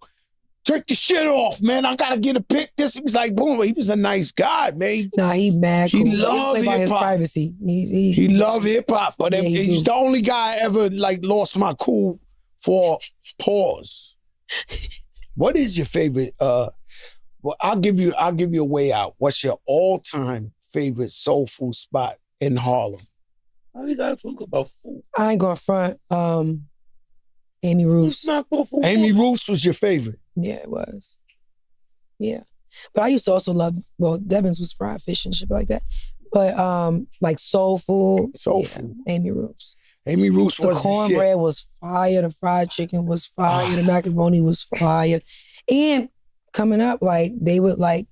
take the shit off, man. I gotta get a pic. He was like, boom. He was a nice guy, man. Nah, he mad cool. He loved hip-hop. His privacy. He loved hip-hop. But Yeah, he's the only guy I ever lost my cool for. Pause. What is your favorite? Well, I'll give you a way out. What's your all-time favorite soul food spot in Harlem? How you gotta talk about food? I ain't going front. Amy Roof's. Amy Roof's was your favorite. Yeah, it was. Yeah. But I used to also love, Devon's was fried fish and shit like that. But like soul food. Food. Amy Roof's. Amy Roof's was the cornbread was fire. The fried chicken was fire. The macaroni was fire. And coming up, like, they would like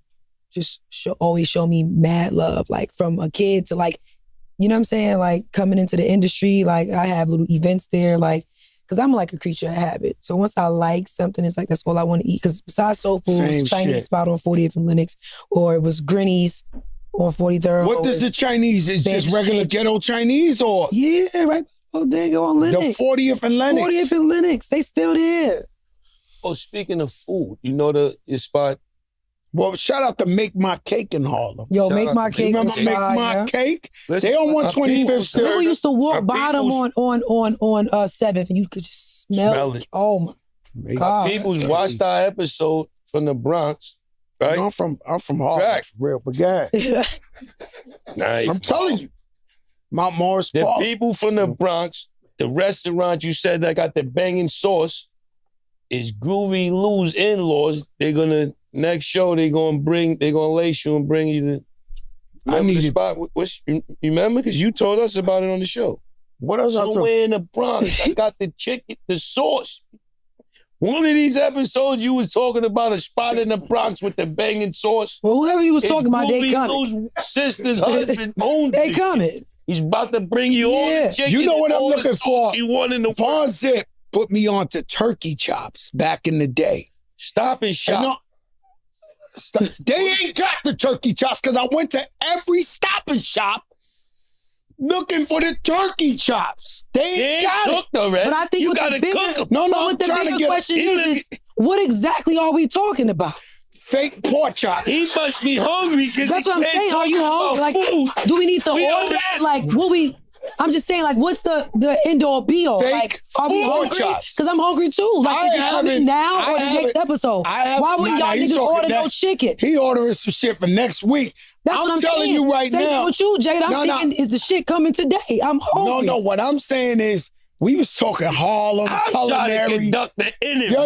just always show me mad love, like from a kid to like, you know what I'm saying? Like coming into the industry, like I have little events there, like, cause I'm like a creature of habit. So once I like something, it's like, that's all I want to eat. Cause besides soul food, it was Chinese spot on 40th and Lenox, or it was Grinny's on 43rd. What does the Chinese? Is just regular ghetto Chinese or? Yeah, right. Oh, there you go on Lenox. The 40th and Lenox. 40th and Lenox. They still there. Oh, speaking of food, you know your spot? Well, shout out to Make My Cake in Harlem. Yo, Make My Cake. Remember Make My Cake? Listen, they on 125th Street. Remember we used to walk by them on 7th and you could just smell it. Oh my God. People's watched our episode from the Bronx, right? I'm from Harlem, Correct. for real, but God. I'm telling you. Mount Morris Park. The people from the Bronx, the restaurant you said that got the banging sauce is Groovy Lou's in-laws. They're gonna next show. They're gonna lace you and bring you to. Remember the spot? You remember? Because you told us about it on the show. What else? Somewhere in the Bronx, I got the chicken, the sauce. One of these episodes, you was talking about a spot in the Bronx with the banging sauce. Well, whoever you was talking about, they coming. Lou's sister's husband owns They it. coming. He's about to bring you all the chicken. You know what I'm looking for? You want in the Von Zip put me on to turkey chops back in the day. Stop and Shop. They ain't got the turkey chops because I went to every Stop and Shop looking for the turkey chops. They ain't got cooked it already. But I think you gotta cook them. No, what the bigger question is what exactly are we talking about? Fake pork chops. He must be hungry because that's what I'm saying. Are you hungry? Like, do we need to order? Like, what we? I'm just saying, like, what's the end all be all? Like, are we hungry? Because I'm hungry too. Like, is it coming now or the next episode? Why wouldn't y'all niggas order no chicken? He ordering some shit for next week. That's what I'm telling saying. you right Same now. thing with you, Jada. I'm thinking, is the shit coming today? I'm hungry. No. What I'm saying is, we was talking Harlem, I'm trying to conduct the interview.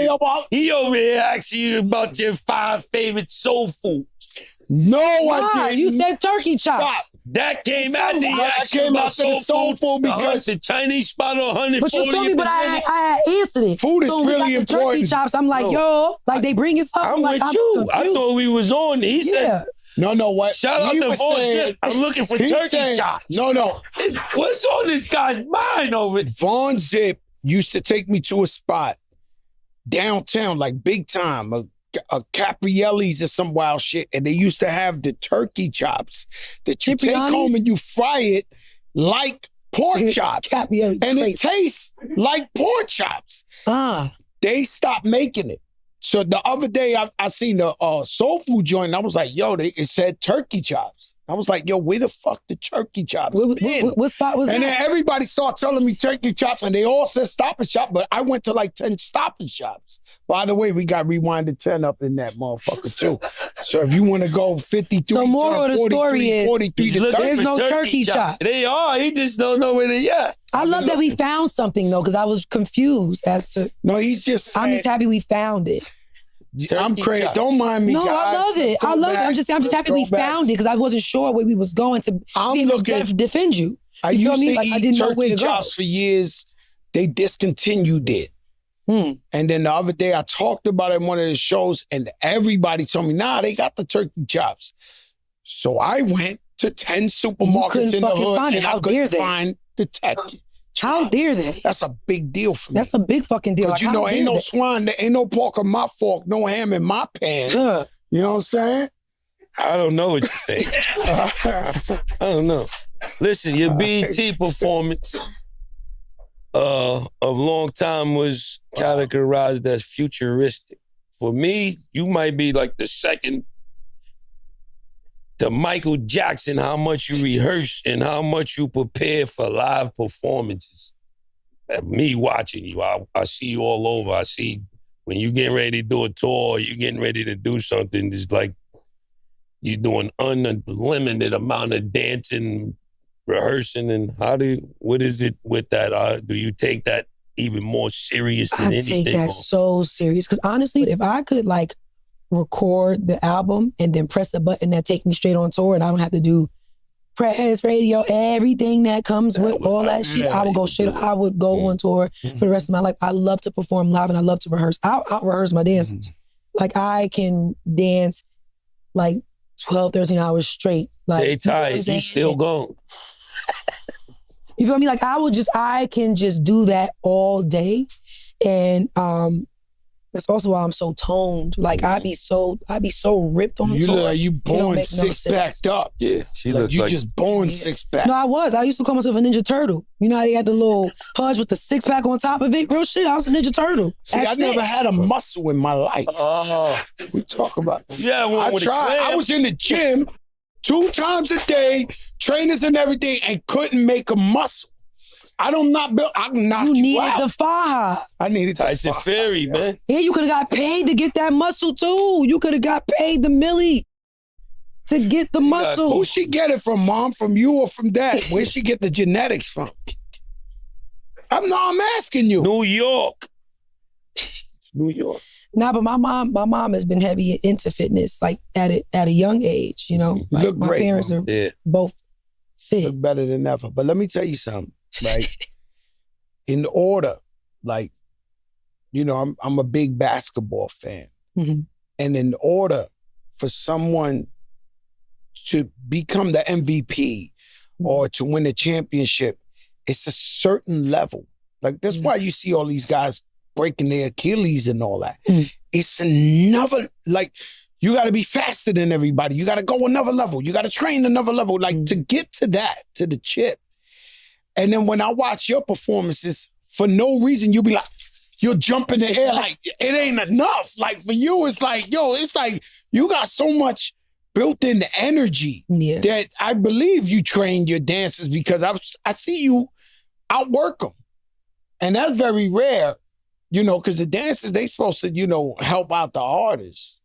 He over here asking you about your 5 favorite soul foods. No, I didn't. You said turkey chops. Stop. That came after he asked you came about after the soul food because the Chinese spot on 140. But you feel me? But I had answered it. Food is so really we got the important. turkey chops. I'm like, like they bring it up. I'm like, with you. confused. I thought we was on. He said. No, what? Shout out to Von Zip. I'm looking for turkey chops. No. What's on this guy's mind over it? Von Zip used to take me to a spot downtown, like big time, a Caprielli's or some wild shit, and they used to have the turkey chops that you take home and you fry it like pork chops. And it tastes like pork chops. They stopped making it. So the other day, I seen the soul food joint, and I was like, yo, it said turkey chops. I was like, yo, where the fuck the turkey chops been? What spot was and that? then everybody started telling me turkey chops, and they all said Stop and Shop, but I went to like 10 Stop and Shops. By the way, we got Rewinded 10 up in that motherfucker too. So if you want to go 53 So moral of the story is, 43 to 30. there's no turkey chop. They are. He just don't know where they at. I love that we found something though, because I was confused as to. No, he's just saying, I'm just happy we found it. I'm crazy. chop. Don't mind me, No, guys. I love it. Let's go I love it. back. I'm just Let's happy go we back. found it because I wasn't sure where we was going to I'm be able looking- to defend you. I You feel used me? to Like, eat I didn't know where turkey to go. chops for years. They discontinued it. And then the other day I talked about it in one of the shows and everybody told me, nah, they got the turkey chops. So I went to 10 supermarkets couldn't in the fucking hood find it. and How I couldn't dare they? find the turkey. How dare they? That's a big deal for me. That's a big fucking deal. Because Like, you know, how ain't dare no they? swine, there ain't no pork on my fork, no ham in my pan. Ugh. You know what I'm saying? I don't know what you're saying. I don't know. Listen, your BET performance of long time was categorized as futuristic. For me, you might be like the second to Michael Jackson, how much you rehearse and how much you prepare for live performances. Me watching you, I see you all over. I see when you getting ready to do a tour, you getting ready to do something, it's like you doing unlimited amount of dancing, rehearsing, and what is it with that? Do you take that even more serious than I anything? take that so serious. Because honestly, if I could like record the album and then press a button that take me straight on tour and I don't have to do press, radio, everything that comes with all that shit, I would go straight, I would go on tour for the rest of my life. I love to perform live and I love to rehearse. I'll rehearse my dances. Like I can dance like 12, 13 hours straight. Like, They you know what I'm tired, saying? you still going. You feel me? Like I can just do that all day. And that's also why I'm so toned. Like I be so ripped on You tour. look like you It don't born make no six sense. packed up. Yeah, she Like looks you like just born six pack. No, I used to call myself a Ninja Turtle. You know how they had the little pudge with the 6-pack on top of it? Real shit, I was a Ninja Turtle. See, I never had a muscle in my life. We talk about yeah, I tried. I was in the gym 2 times a day, trainers and everything, and couldn't make a muscle. I don't not build. I can knock You you needed out. the faja. I needed Tyson the Fury, man. Yeah, you could have got paid to get that muscle too. You could have got paid the milli to get the muscle. Who she get it from, mom? From you or from dad? Where she get the genetics from? I'm asking you. New York. New York. Nah, but my mom has been heavy into fitness, like at a young age. You know, like look my great, parents Mom. are Yeah. both fit. Look better than ever. But let me tell you something, right? In order, like, you know, I'm a big basketball fan. Mhm. And in order for someone to become the MVP or to win a championship, it's a certain level. Like, that's why you see all these guys breaking their Achilles and all that. It's another, like, you got to be faster than everybody. You got to go another level. You got to train another level. Like, to get to that, to the chip. And then when I watch your performances, for no reason, you'll be like, you'll jump in the air like, it ain't enough. Like, for you, it's like, yo, it's like, you got so much built-in energy that I believe you train your dancers because I see you outwork them. And that's very rare, you know, because the dancers, they supposed to, you know, help out the artists.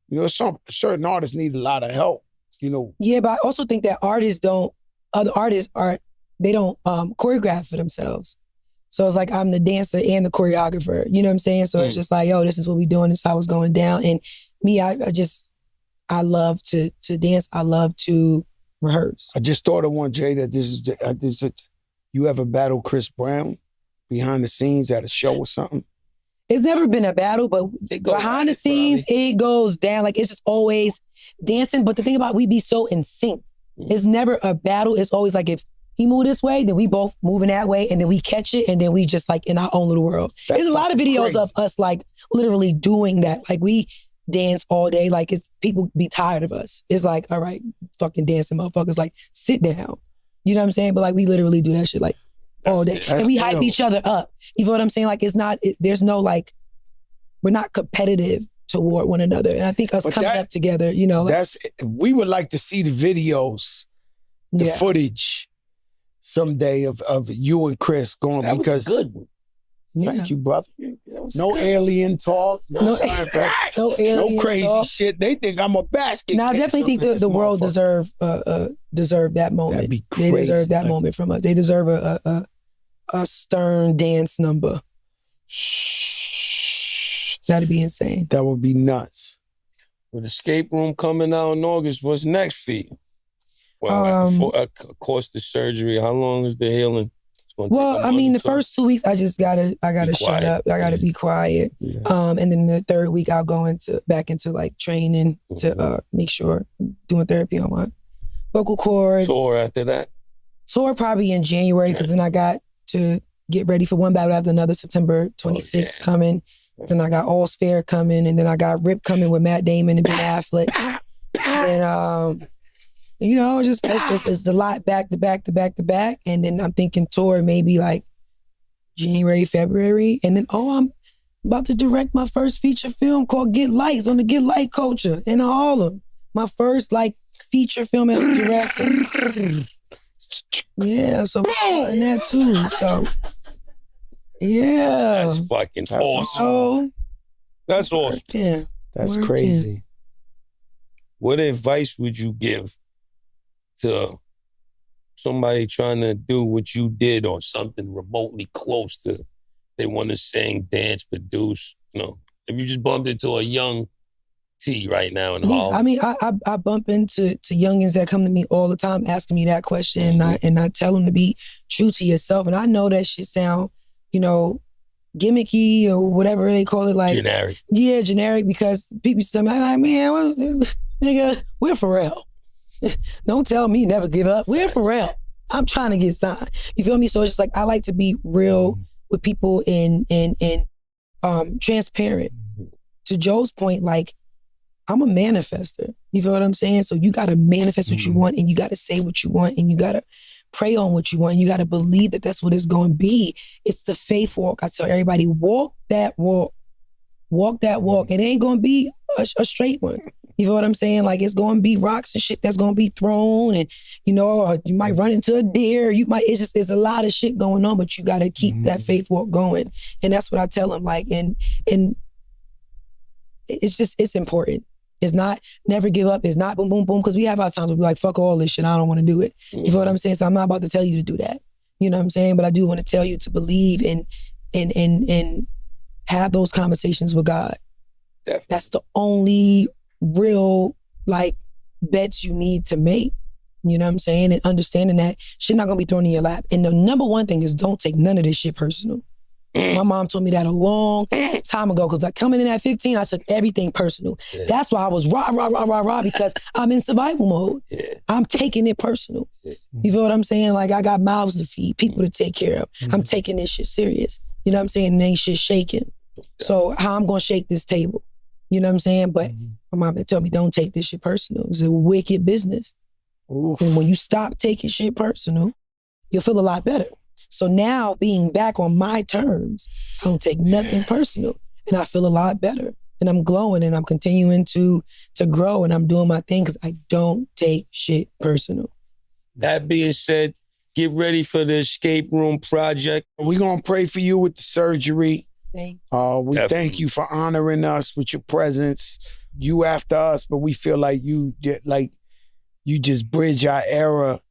You know, certain artists need a lot of help, you know. Yeah, but I also think that other artists they don't choreograph for themselves. So it's like I'm the dancer and the choreographer. You know what I'm saying? So it's just like, yo, this is what we doing. This is how it's going down. And me, I love to dance. I love to rehearse. I just thought of one, Jay, that this is you ever battle Chris Brown behind the scenes at a show or something? It's never been a battle, but behind the scenes, it goes down. Like, it's just always dancing. But the thing about we be so in sync. It's never a battle. It's always like if he move this way, then we both moving that way, and then we catch it, and then we just like in our own little world. There's a lot of videos of us like literally doing that. Like we dance all day. Like people be tired of us. It's like, all right, fucking dancing motherfuckers, like sit down. You know what I'm saying? But like we literally do that shit like all day. And we hype each other up. You know what I'm saying? Like there's no like, we're not competitive toward one another. And I think us coming up together, you know. We would like to see the videos, the footage someday of you and Chris going that because was a good one. Thank you, brother. No alien talk. No alien crazy talk. shit. They think I'm a basket. Now, I definitely think the world deserve that moment. That'd be crazy. They deserve that moment from us. They deserve a stern dance number. That'd be insane. That would be nuts. With Escape Room coming out in August, what's next for you? Well, of course, the surgery. How long is the healing? Well, I mean, the first 2 weeks, I gotta shut up. I gotta be quiet. Yeah. And then the third week, I'll go back into like training to make sure I'm doing therapy on my vocal cords. Tour after that? Tour probably in January, because then I got to get ready for one battle after another. September 26th coming. Then I got All's Fair coming, and then I got Rip coming with Matt Damon and Ben Affleck. And you know, just it's a lot back to back to back to back. And then I'm thinking tour maybe like January, February. And then, I'm about to direct my first feature film called Get Lights on the Get Light culture in Harlem. My first like feature film as a director. Yeah, so I'm in that too. So yeah. That's fucking awesome. That's awesome. Yeah. That's crazy. What advice would you give to somebody trying to do what you did or something remotely close to? They want to sing, dance, produce. You know, if you just bumped into a young T right now in Harlem. I mean, I bump into youngins that come to me all the time asking me that question, and I tell them to be true to yourself. And I know that shit sound, you know, gimmicky or whatever they call it, like generic. Yeah, generic, because people tell me, like, man, nigga, we're Pharrell. Don't tell me never give up. We're Pharrell. I'm trying to get signed. You feel me? So it's just like I like to be real with people and transparent. To Joe's point, like, I'm a manifester. You feel what I'm saying? So you gotta manifest what you want, and you gotta say what you want, and you gotta pray on what you want, and you gotta believe that that's what it's gonna be. It's the faith walk. I tell everybody, walk that walk. Walk that walk. It ain't gonna be a straight one. You know what I'm saying? Like, it's gonna be rocks and shit that's gonna be thrown, and you know, or you might run into a deer. It's a lot of shit going on, but you gotta keep that faith walk going. And that's what I tell them. Like, and it's important. It's not never give up. It's not boom, boom, boom. Because we have our times where we're like, fuck all this shit. I don't want to do it. You know what I'm saying? So I'm not about to tell you to do that. You know what I'm saying? But I do want to tell you to believe and have those conversations with God. Definitely. That's the only real, like, bets you need to make. You know what I'm saying? And understanding that shit not gonna be thrown in your lap. And the number one thing is, don't take none of this shit personal. My mom told me that a long time ago, because like coming in at 15, I took everything personal. Yeah. That's why I was rah, because I'm in survival mode. Yeah. I'm taking it personal. Yeah. You feel what I'm saying? Like, I got mouths to feed, people to take care of. I'm taking this shit serious. You know what I'm saying? And ain't shit shaking. So how I'm gonna shake this table? You know what I'm saying? But my mom told me, don't take this shit personal. It's a wicked business. Oof. And when you stop taking shit personal, you'll feel a lot better. So now, being back on my terms, I don't take nothing personal, and I feel a lot better, and I'm glowing, and I'm continuing to grow, and I'm doing my thing because I don't take shit personal. That being said, get ready for the Escape Room project. We're going to pray for you with the surgery. Thank you. We thank you for honoring us with your presence. You after us, but we feel like you just bridge our era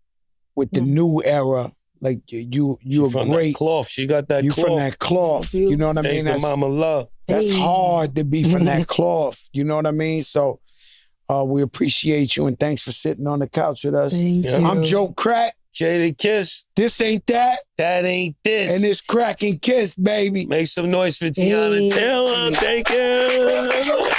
with the new era. Like, you're from great. That cloth. She got that cloth. You from that cloth. You know what I mean? Thanks to Mama Love. That's hard to be from that cloth. You know what I mean? So we appreciate you, and thanks for sitting on the couch with us. Thank you. I'm Joe Crack. Jadakiss. This ain't that. That ain't this. And it's Crack and Kiss, baby. Make some noise for Teyana Taylor. Thank you.